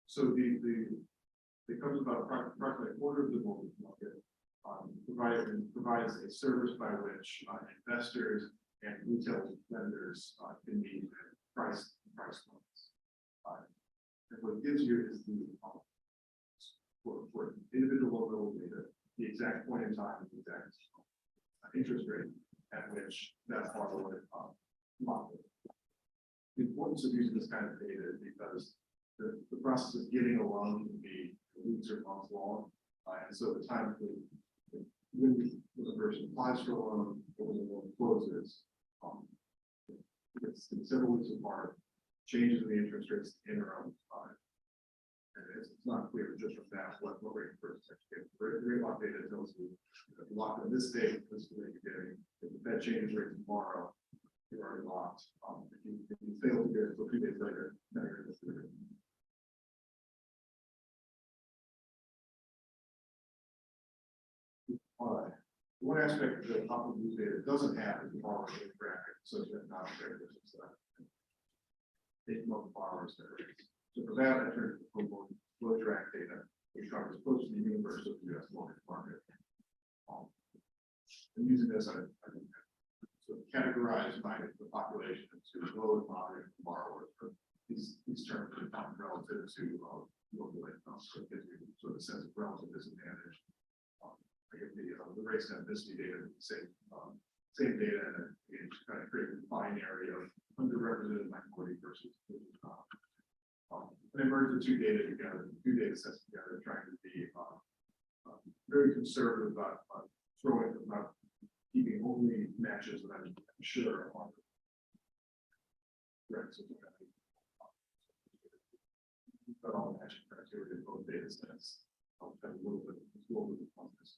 So it covers about approximately 1/4 of the mortgage market. Provides a service by which investors and retail lenders can meet price loans. And what it gives you is the for individual loan level data, the exact point in time, the exact interest rate at which that borrower locked it. The importance of using this kind of data is because the process of getting a loan can be weeks or months long, and so the time when the person applies for a loan or when the loan closes, it's several weeks apart, changes in the interest rates in or out of time. And it's not clear just from that what rate the person actually gets. The rate lock data tells you that locked on this date, this is the rate you're getting. If that changes rate tomorrow, you're already locked. If you fail to get it until 2 days later, now you're in this period. One aspect of the optimal blue data doesn't have is the borrower graphic, so you have not very different stuff. They look borrowers that rates. So for that, I turned to the flow track data, which covers close to the universe of the U.S. mortgage market. And using this, I sort of categorized by the population into low and moderate borrowers. These terms are found relative to local income, so it gives you sort of a sense of relative disadvantage. I get the race ethnicity data, same data, and again, just kind of create a binary of underrepresented minority versus. And I merged the two data sets together, trying to be very conservative about keeping only matches that I'm sure are correct. But all matching criteria in both data sets. I'll have a little bit on this.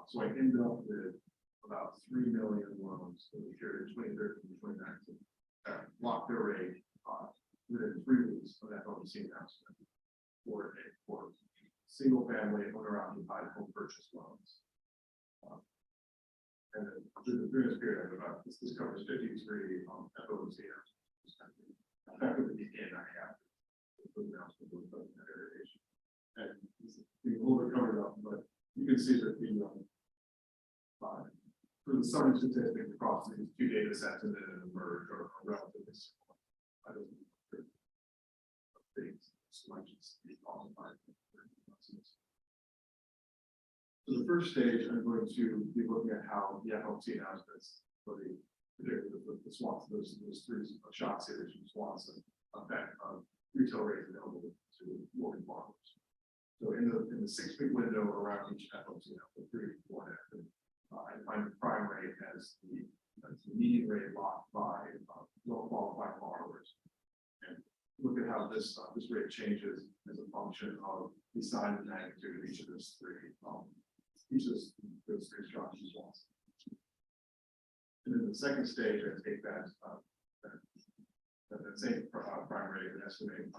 So I end up with about 3 million loans in the period 2013 to 2019 that locked their rate within 3 weeks of that FOMC announcement for single family owner occupied home purchase loans. And then during this period, this covers 53 FOMC announcements. Effectively began I have the announcement of that variation. And the older covered up, but you can see that for the summary statistic across these two data sets and then an emerge are relatively similar. I don't think things selections be qualified. So the first stage, I'm going to be looking at how the FOMC announcements for particularly the swaps, those 3 shock series from Swanson affect retail rates available to mortgage borrowers. So in the 6-week window around each FOMC announcement, 3, 4, and I find the prime rate as the median rate locked by well-qualified borrowers, and look at how this rate changes as a function of the size and magnitude of each of those 3 shocks as well. And then the second stage, I take that same prime rate and estimate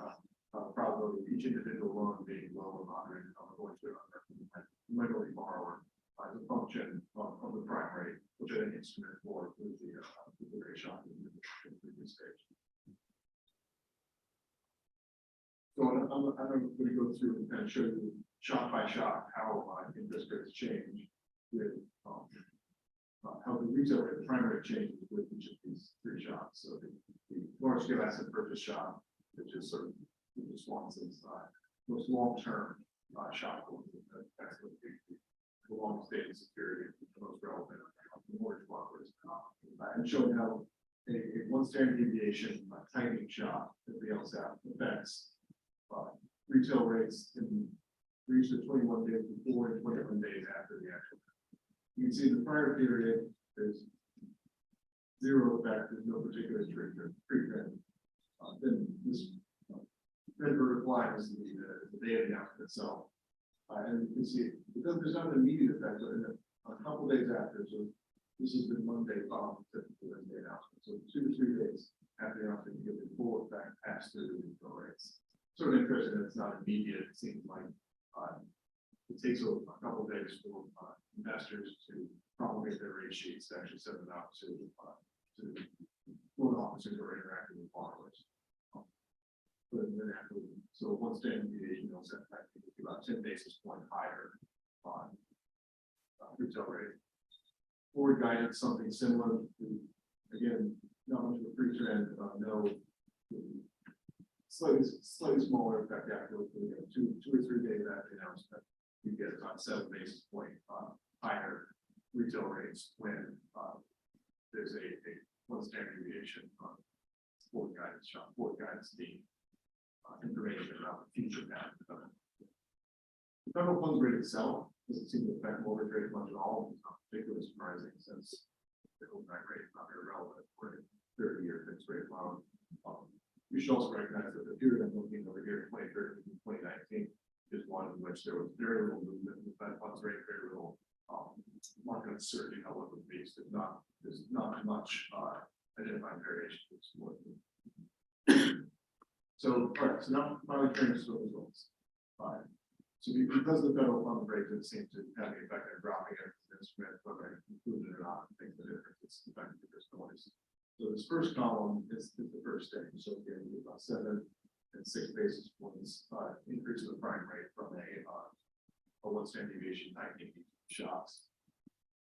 the probability of each individual loan being low or moderate going to a minority borrower as a function of the prime rate, which I think instrument for the rate shock in the previous stage. So I'm going to go through and kind of show you shock by shock how interest rates change with how the retail rate, the prime rate changes with each of these 3 shocks. So the large scale asset purchase shock, which is sort of the Swanson's most long-term shock, that's what the longest dated security, the most relevant mortgage borrowers, and showing how a 1 standard deviation tightening shock that the LSAP affects retail rates in reach the 21 days before and 21 days after the actual. You can see in the prior period, there's 0 effect, there's no particular treatment. then this red vertical line is the data announcement itself. And you can see, because there's not an immediate effect, but in a couple days after, so this has been one day following typically Wednesday announcement. So 2 to 3 days after the announcement, you get the full effect pass through the repo rates. Sort of interesting that it's not immediate. It seems like it takes a couple of days for investors to promulgate their rate sheets to actually send them out to loan officers who are interacting with borrowers. But then after, so one standard deviation, they'll set back about 10 basis point higher on retail rate. Forward guidance, something similar to, again, not much of a free trend, no slightly smaller effect after 2 or 3 days after the announcement. You get about 7 basis point higher retail rates when there's a one standard deviation on forward guidance being information about the future path. The federal funds rate itself doesn't seem to affect mortgage rate much at all. It's not particularly surprising since the overnight rate is not very relevant for a 30-year fixed rate loan. You should also recognize that the period I'm looking over here, 2013 to 2019, is one in which there was very little movement in the Fed funds rate, very little market uncertainty how it would be. So there's not much identifying variation. So, all right, so now finally turning to the results. So because the federal funds rate didn't seem to have any effect on dropping it as an instrument, whether I included it or not, I think the difference is the fact that there's noise. So this first column is the first stage. So again, we have about 7 and 6 basis points increase in the prime rate from a one standard deviation tightening shocks.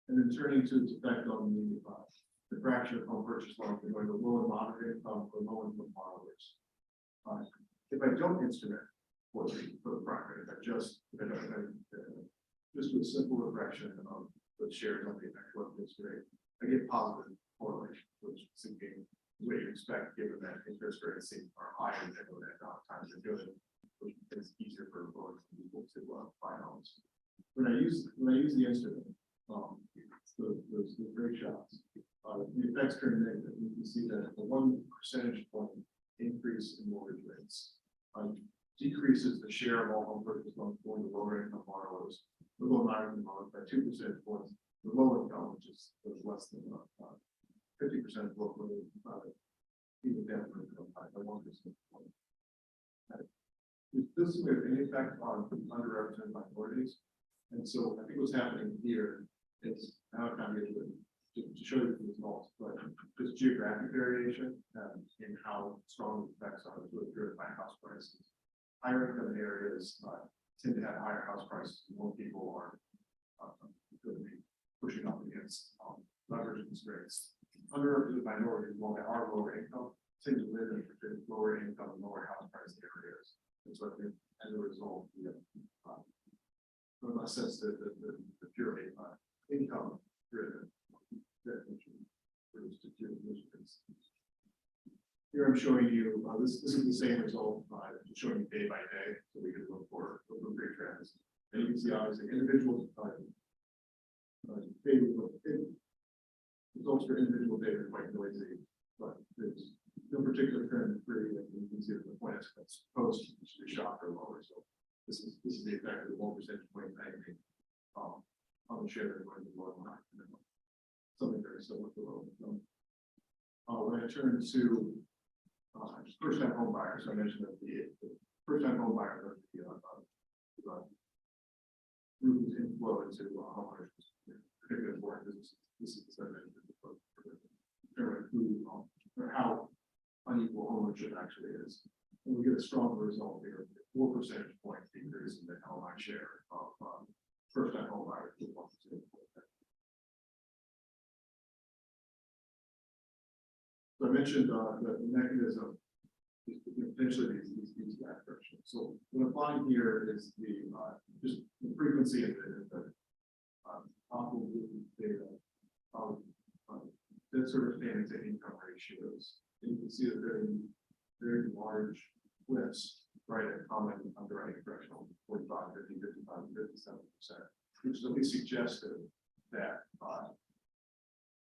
And then turning to its effect on the fraction of home purchase loans going to low and moderate income or low income borrowers. If I don't instrument for the prime rate, if I just do a simple regression of the shares on the actual interest rate, I get positive correlation, which is what you expect given that interest rates are higher than the economic times are good, which is easier for people to buy homes. When I use the instrument, those rate shocks, the effects turn negative. You can see that a 1 percentage point increase in mortgage rates decreases the share of all home purchase loans going to lower income borrowers, the low income borrowers by 2 percentage points. The low income, which is less than 50% of what we're even down by 1 percentage point. This doesn't have any effect on underrepresented minorities, and so I think what's happening here is now I kind of get to show you the results, but this geographic variation in how strong the effects are is really driven by house prices. Higher income areas tend to have higher house prices. More people are going to be pushing up against leverage constraints. Underrepresented minorities, while they are lower income, tend to live in lower income and lower house price areas. And so I think as a result, in my sense, the purely income driven here I'm showing you this is the same result just showing you day by day, so we can look for great trends. And you can see obviously individual results for individual data are quite noisy, but there's no particular trend free, and you can see that the point estimates post the shock are lower. So this is the effect of the 1 percentage point tightening on the share that going to lower line. Something very similar to low income. When I turn to first-time home buyers, I mentioned that the first-time home buyers are the group whose inflow into homeowners is particularly important. This is the segment or how unequal homeownership actually is. And we get a stronger result here, 4 percentage point decrease in the LMI share of first-time home buyers to 1%. So I mentioned the mechanism is potentially these back corrections. So what I'm applying here is the just the frequency of the optimal data of debt service payments and income ratios. And you can see that there are very large flips right at common underwriting threshold, 45, 50, 55, 57%, which is at least suggestive that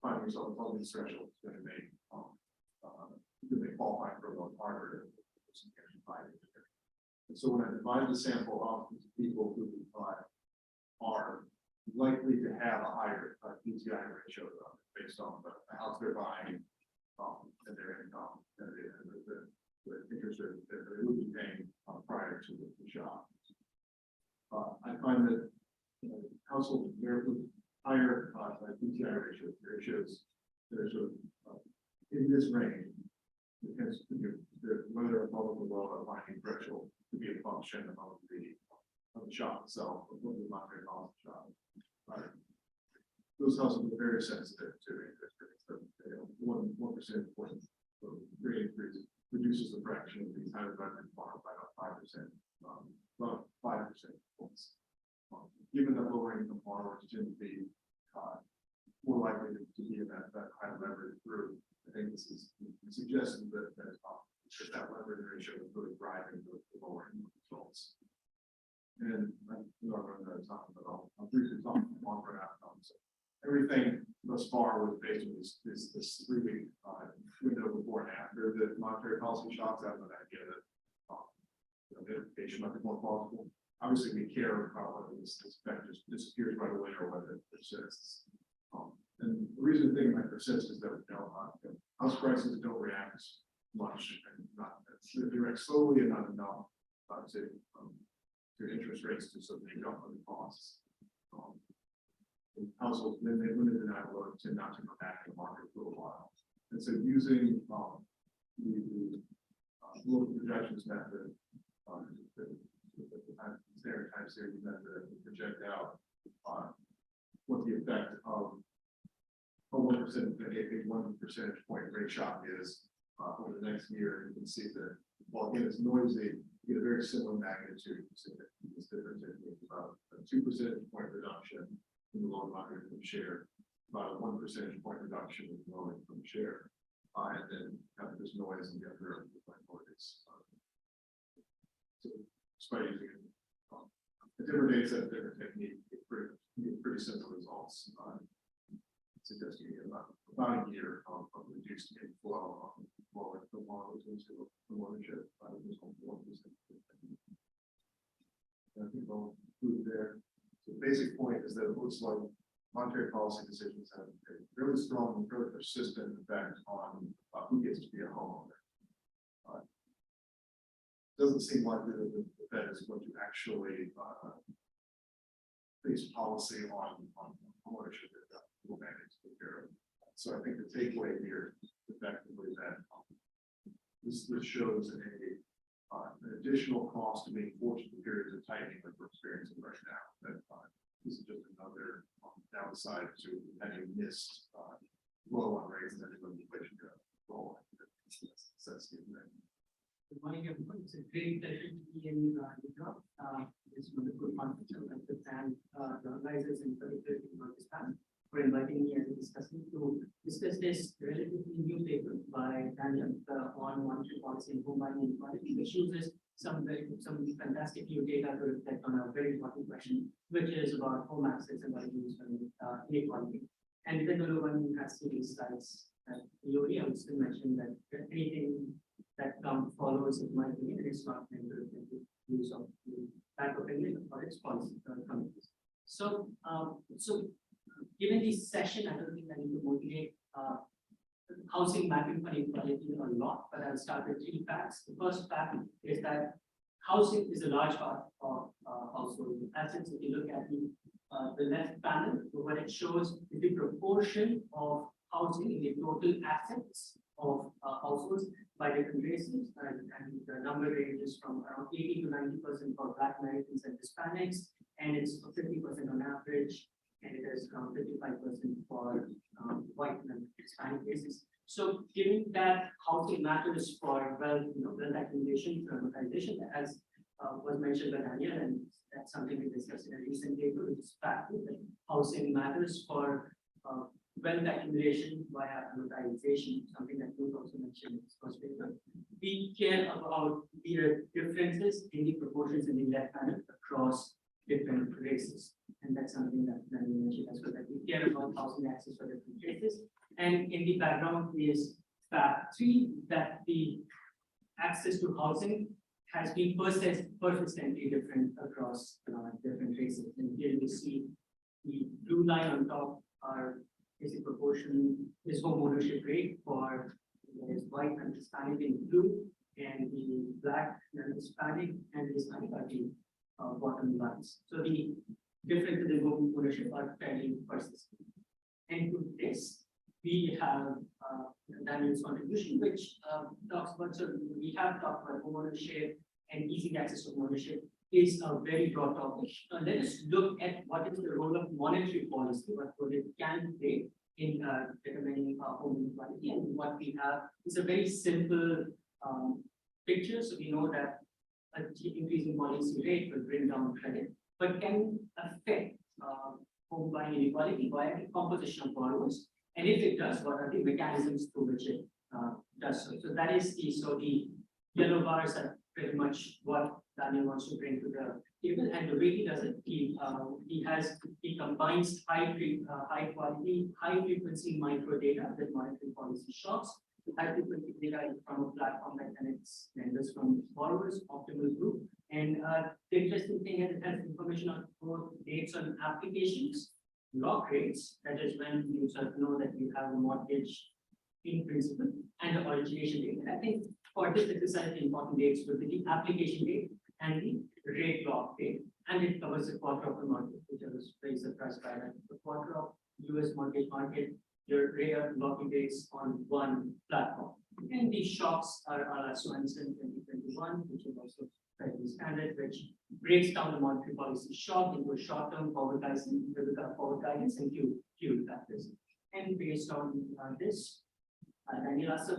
finding yourself above this threshold is going to make because they qualify for a loan harder. And so when I divide the sample up into people who are likely to have a higher PTI ratio based on the house they're buying and their income and the interest rate that they would be paying prior to the shock. I find that households with higher PTI ratios that are sort of in this range, because whether above or below a binding threshold to be a function of the shock itself, of the monetary policy shock. Those households are very sensitive to interest rates. 1% point rate increase reduces the fraction of these higher revenue borrowed by about 5%. About 5% points. Given that lower income borrowers tend to be more likely to be in that high leverage group, I think this is suggesting that that leverage ratio is really driving the lower income results. And I'm not running out of time, but I'll briefly talk about long-run outcomes. Everything thus far was based on this 3-week window before and after the monetary policy shocks. I have an idea that the implication might be more plausible. Obviously, we care about whether this effect just disappears right away or whether it persists. And the reason the thing might persist is that house prices don't react much, and they react slowly and not enough to interest rates to sort of make up for the costs. Households, when they deny a loan, tend not to come back in the market for a while. And so using the local projections method, the standard time series method to project out what the effect of a 1% point rate shock is over the next year. You can see that while again it's noisy, you get a very similar magnitude. This difference is about a 2% point reduction in the low and moderate income share, about a 1% point reduction in the low income share, and then have this noise in the other minorities. So despite using a different data set, different technique, pretty similar results. Suggesting about a year of reduced inflow of lower income borrowers into the mortgage by this whole 1%. I think I'll conclude there. The basic point is that it looks like monetary policy decisions have a really strong and really persistent effect on who gets to be a homeowner. Doesn't seem likely that the Fed is going to actually base policy on ownership that will manage the care. So I think the takeaway here is effectively that this shows an additional cost to being forced to periods of tightening that we're experiencing right now. That this is just another downside to having missed low on rates and then inflation goal. Good morning, everyone. It's a great pleasure to be in New York. It's one of the good conference and the organizers and particularly Norges Bank for inviting me as a discussant to discuss this relatively new paper by Daniel on monetary policy and home buying inequality, which uses some fantastic new data to reflect on a very important question, which is about home access and values and inequality. And even though one has seen these slides, I would still mention that anything that follows, in my opinion, is not meant to reflect the views of the Bank of England or its policy committees. So, given this session, I don't think I need to motivate housing mapping for inequality a lot, but I'll start with 3 facts. The first fact is that housing is a large part of household assets. If you look at the left panel, what it shows is the proportion of housing in the total assets of households by different races, and the number ranges from around 80 to 90% for Black Americans and Hispanics, and it's 50% on average, and it is around 55% for white and Hispanic races. So, given that housing matters for wealth accumulation, democratization, as was mentioned by Daniel, and that's something we discussed in a recent paper, which is fact that housing matters for wealth accumulation via amortization, something that Knut also mentioned in his first paper. We care about the differences in the proportions in the left panel across different races. And that's something that Daniel mentioned as well, that we care about housing access for different races. And in the background is fact 3, that the access to housing has been persistently different across different races. And here you see the blue line on top are basic proportion is home ownership rate for white and Hispanic in blue, and the black and Hispanic and Hispanic are the bottom lines. So the differences in home ownership are fairly persistent. And to this, we have Daniel's contribution, which talks about, so we have talked about home ownership and easy access to ownership is a very broad topic. Let us look at what is the role of monetary policy, what role it can play in determining home inequality. And what we have is a very simple picture. So we know that an increasing policy rate will bring down credit, but can affect home buying inequality via the composition of borrowers. And if it does, what are the mechanisms through which it does so? So that is the yellow bars are pretty much what Daniel wants to bring to the table, and the way he does it, he combines high quality, high frequency micro data with monetary policy shocks. High frequency data is from a platform that connects lenders from borrowers, optimal group. And the interesting thing is it has information on both dates on applications, lock rates, that is when you sort of know that you have a mortgage in principle, and the origination date. And I think for this exercise, the important dates will be the application date and the rate lock date. And it covers the quarter of the market, which I was very surprised by that. The quarter of US mortgage market, your rare locking dates on one platform. And these shocks are also in 2021, which is also fairly standard, which breaks down the monetary policy shock into short-term forward guidance, and Q factors. And based on this, Daniel ask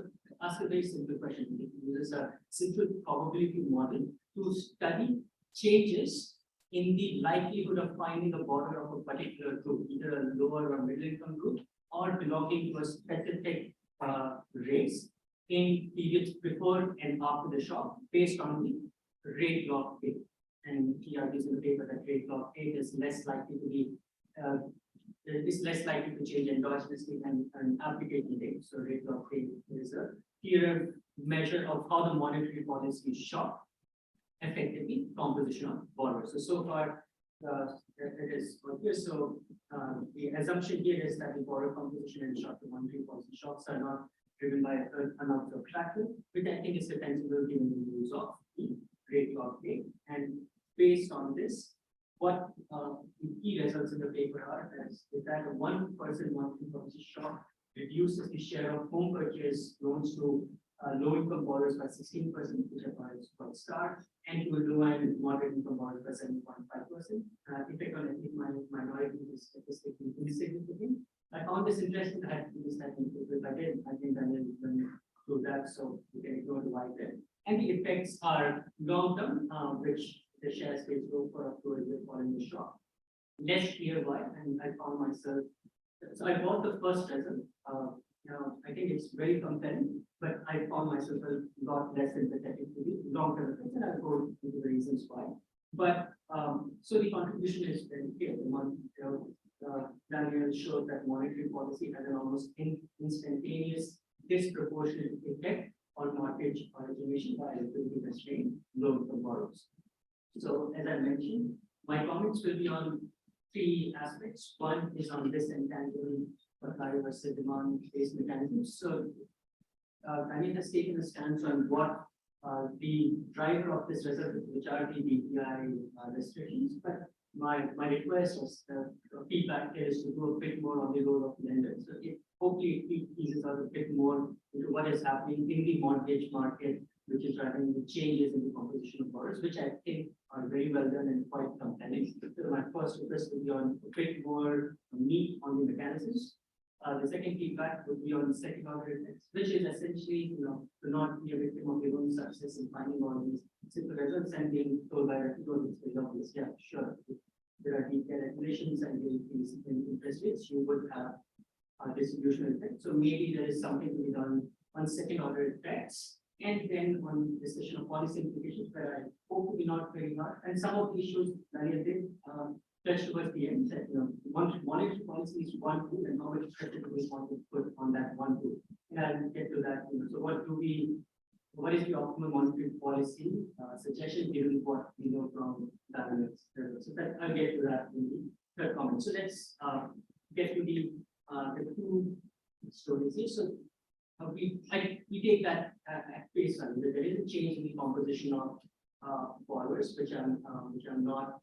a very simple question. It uses a simple probability model to study changes in the likelihood of finding a borrower of a particular group, either a lower or middle income group, or belonging to a specific race in periods before and after the shock, based on the rate lock date. And he argues in the paper that rate lock date is less likely to be change endogenously and application date. So rate lock date is a clearer measure of how the monetary policy shock effectively composition of borrowers. So far, it is here. So the assumption here is that the borrower composition and short-term monetary policy shocks are not driven by another factor, which I think is defensible given the use of the rate lock date. And based on this, what the key results in the paper are is that a 1% monetary policy shock reduces the share of home purchase loans to low-income borrowers by 16%, which are quite stark, and to low and moderate income borrowers by 7.5%. Effect on ethnic minorities is statistically insignificant. I found this interesting. I had this I think I didn't do that, so we can ignore the white there. And the effects are long-term, which the share stays low for up to a year following the shock. Less clear why, and I found myself. So I bought the first result. I think it's very compelling, but I found myself a lot less sympathetic to the long-term effects, and I'll go into the reasons why. But so the contribution is very clear. Daniel showed that monetary policy has an almost instantaneous disproportionate effect on mortgage origination by liquidity constraint loan-income borrowers. So as I mentioned, my comments will be on three aspects. One is on this intangible supply versus demand-based mechanisms. So Daniel has taken a stance on what the driver of this result, which are the DPI restrictions. But my request was feedback here is to go a bit more on the role of lenders. So hopefully it teases out a bit more into what is happening in the mortgage market, which is driving the changes in the composition of borrowers, which I think are very well done and quite compelling. So my first request would be on a bit more meat on the mechanisms. The second feedback would be on the second order effects, which is essentially, to not be a victim of your own success in finding all these simple results and being told by the people, it's very obvious. Yeah, sure. If there are detailed regulations and the increase in interest rates, you would have a distributional effect. So maybe there is something to be done on second order effects, and then on discussion of policy implications, where I hope to be not very hard. And some of the issues Daniel did touched towards the end, that, monetary policy is one tool and how much pressure do we want to put on that one tool? And I'll get to that, so what is the optimal monetary policy suggestion given what we know from dynamics? So that I'll get to that in the third comment. So let's get to the two stories here. So we take that at face value that there is a change in the composition of borrowers, which I'm not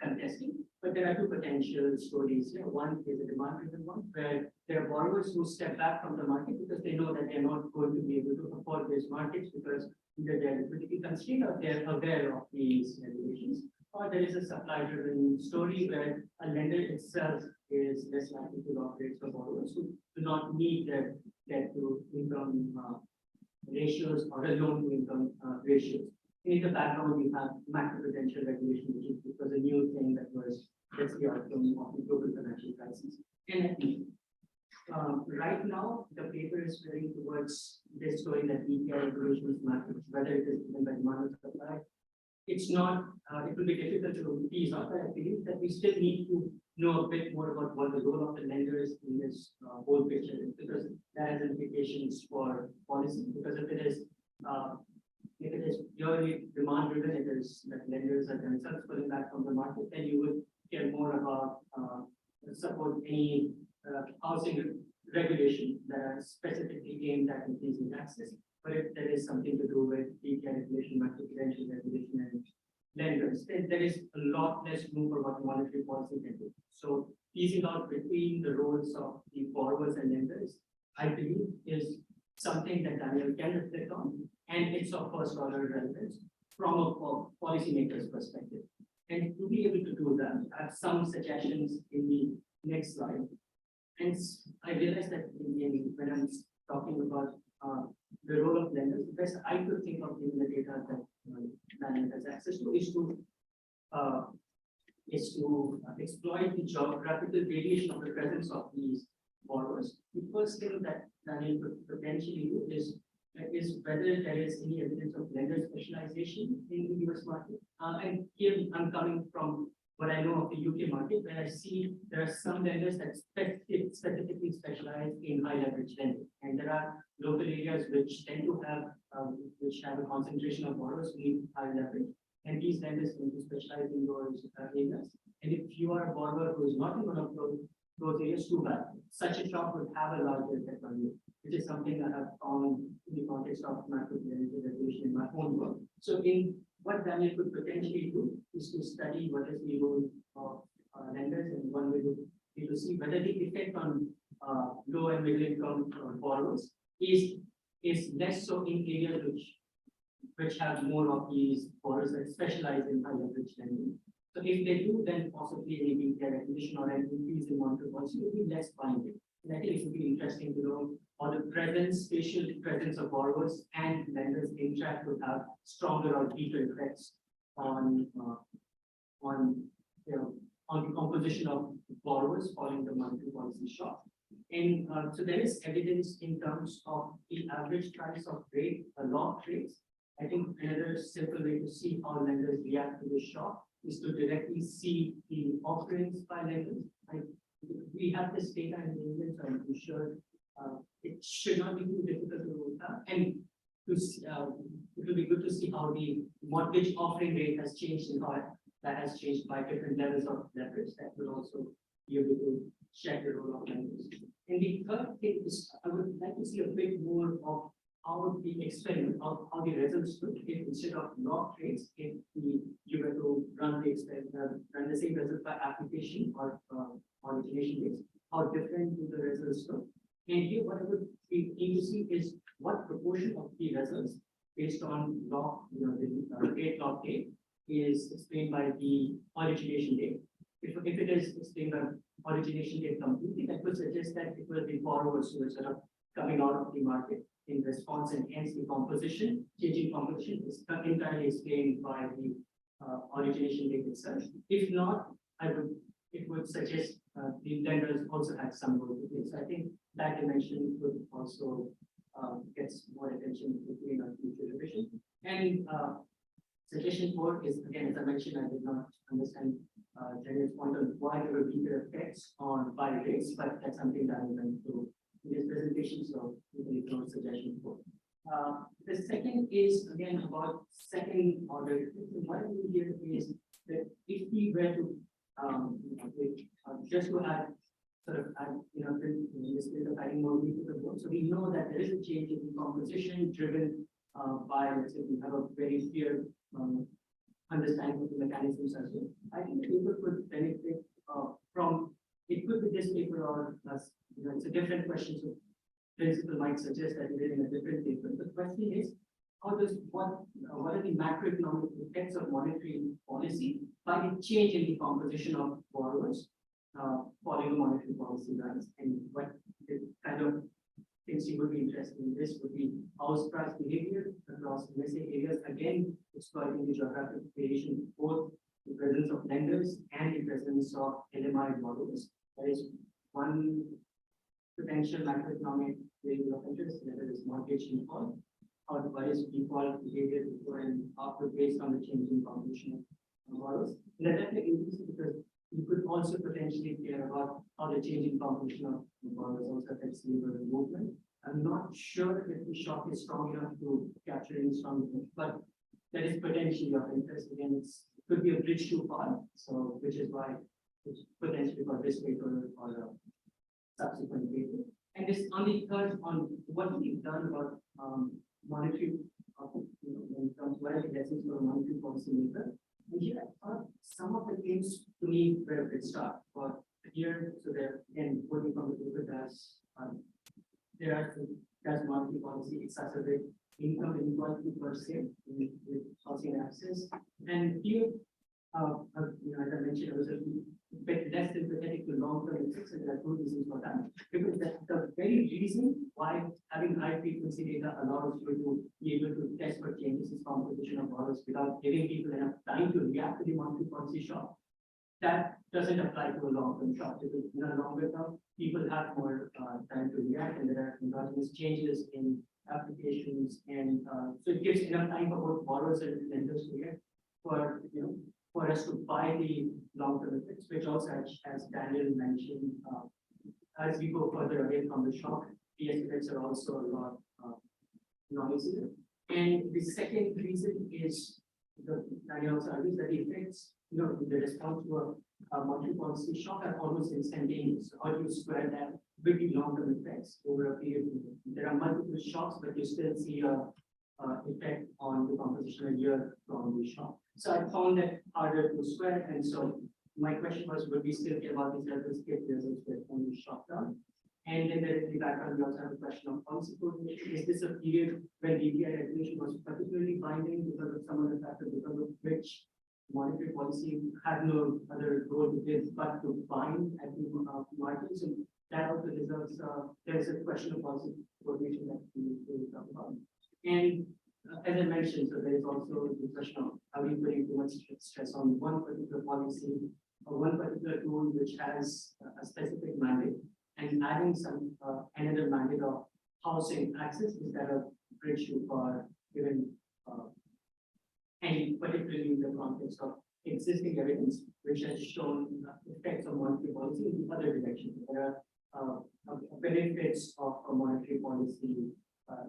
contesting, but there are two potential stories here. One is a demand-driven one, where there are borrowers who step back from the market because they know that they're not going to be able to afford these markets because either they're liquidity constrained or they're aware of these regulations. Or there is a supply-driven story where a lender itself is less likely to operate for borrowers who do not meet their debt-to-income ratios or a loan-to-income ratios. In the background, we have macroprudential regulation, which was a new thing that's the outcome of the global financial crisis. And I think right now, the paper is veering towards this story that EPR regulation is macro, whether it is given by demand or supply. It's not, it will be difficult to tease out, but I believe that we still need to know a bit more about what the role of the lenders in this whole picture is, because that has implications for policy. Because if it is purely demand driven, it is that lenders are themselves pulling back from the market, then you would care more about support any housing regulation that are specifically aimed at increasing access. But if there is something to do with DPI regulation, macroprudential regulation, and lenders, then there is a lot less room for what monetary policy can do. So teasing out between the roles of the borrowers and lenders, I believe, is something that Daniel can reflect on, and it's of first order relevance from a policymaker's perspective. And to be able to do that, I have some suggestions in the next slide. And I realized that when I'm talking about the role of lenders, the best I could think of given the data that Daniel has access to is to exploit the geographical variation of the presence of these borrowers. The first thing that Daniel could potentially do is whether there is any evidence of lender specialization in the US market. And here I'm coming from what I know of the UK market, where I see there are some lenders that specifically specialize in high leverage lending. And there are local areas which tend to have a concentration of borrowers who need high leverage. And these lenders tend to specialize in those areas. And if you are a borrower who is not in one of those areas, too bad. Such a shop would have a larger effect on you, which is something I have found in the context of macroprudential regulation in my own work. So in what Daniel could potentially do is to study what is the role of lenders, and one way would be to see whether the effect on low and middle income borrowers is less so in areas which have more of these borrowers that specialize in high leverage lending. So if they do, then possibly maybe their acquisition or an increase in monetary policy will be less binding. And I think it would be interesting to know how the spatial presence of borrowers and lenders interact would have stronger or deeper effects on the composition of borrowers following the monetary policy shock. And so there is evidence in terms of the average price of locked rates. I think another simple way to see how lenders react to this shock is to directly see the offerings by lenders. We have this data in England, so I'm sure it should not be too difficult to look at. And it will be good to see how the mortgage offering rate has changed and how that has changed by different levels of leverage. That will also be able to check the role of lenders. And the third thing is, I would like to see a bit more of how the experiment, how the results look if instead of locked rates, if you were to run the same result by application or origination rates, how different do the results look? And here, what I would be keen to see is what proportion of the results based on the rate lock date is explained by the origination date. If it is explained by origination date completely, that would suggest that it will be borrowers who are sort of coming out of the market in response, and hence the changing composition is entirely explained by the origination date itself. If not, it would suggest the lenders also had some role to play. So I think that dimension would also get more attention in our future revision. And Suggestion 4 is, again, as I mentioned, I did not understand Jenny's point on why there will be the effects on by race, but that's something that I'm going to in this presentation, so we can ignore suggestion 4. The second is again about second order effects. And what I mean here is that if we were to just to add sort of add, in the spirit of adding more meat to the board, so we know that there is a change in the composition driven by, let's say, we have a very clear understanding of the mechanisms as well. I think the paper could benefit from it could be this paper or it's a different question. So principle might suggest that it is in a different paper. The question is, how does what are the macroeconomic effects of monetary policy by the change in the composition of borrowers following the monetary policy rise, and what the kind of things you would be interested in this would be house price behavior across MSA areas, again exploiting the geographic variation, both the presence of lenders and the presence of LMI borrowers. That is one potential macroeconomic variable of interest, whether it's mortgage default, or what is default behavior before and after based on the changing composition of borrowers. And that's definitely interesting because you could also potentially care about how the changing composition of borrowers also affects labor movement. I'm not sure if the shock is strong enough to capture any strong effect, but that is potentially of interest. Again, it could be a bridge too far, so which is why it's potentially for this paper or a subsequent paper. And this on the third on what we've done about monetary, when it comes to what are the lessons for a monetary policy maker. And here I thought some of the things to me were a bit start. But here, so there again, quoting from the paper, does monetary policy exacerbate income inequality per se with housing access? And here, as I mentioned, I was a bit less sympathetic to long-term effects, and there are two reasons for that. Because that's the very reason why having high frequency data allows you to be able to test for changes in composition of borrowers without giving people enough time to react to the monetary policy shock. That doesn't apply to a long-term shock, because in a longer term, people have more time to react, and there are endogenous changes in applications, and so it gives enough time for both borrowers and lenders to react for us to buy the long-term effects, which also, as Daniel mentioned, as we go further away from the shock, the effects are also a lot noisier. And the second reason is Daniel also argues that the effects, the response to a monetary policy shock are almost instantaneous. So how do you square that with the long-term effects over a period? There are multiple shocks, but you still see a effect on the composition a year from the shock. So I found that harder to square, and so my question was, would we still care about these levels if there's a split on the shock down? And then there is the background, we also have a question of policy coordination. Is this a period when DPI regulation was particularly binding because of some of the factors because of which monetary policy had no other goal to give but to bind at the margins? And that also deserves, there's a question of policy coordination that we will talk about. And as I mentioned, so there is also the question of how you putting too much stress on one particular policy or one particular tool which has a specific mandate, and adding some another mandate of housing access. Is that a bridge too far, given and particularly in the context of existing evidence which has shown effects of monetary policy in the other direction? There are benefits of a monetary policy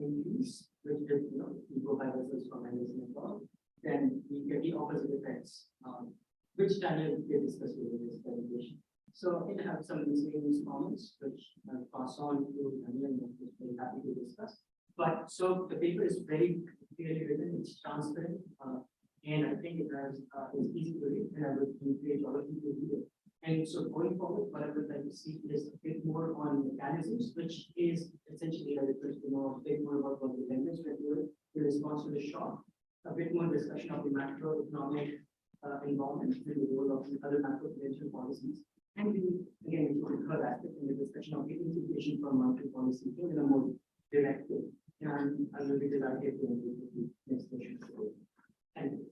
increase, which is, you go by results from analysis and all, then we get the opposite effects, which Daniel did discuss within this presentation. So I think I have some miscellaneous comments, which I'll pass on to Daniel, and I'm very happy to discuss. But so the paper is very clearly written, it's transparent, and I think it has is easy to read, and I would encourage all of you to read it. And so going forward, what I would like to see is a bit more on mechanisms, which is essentially I request to know a bit more about what the lenders were doing in response to the shock, a bit more discussion of the macroeconomic environment and the role of the other macroprudential policies, and again, we could third aspect in the discussion of the implication for monetary policy in a more direct way. And I will be delighted to engage with the next session. Thank you.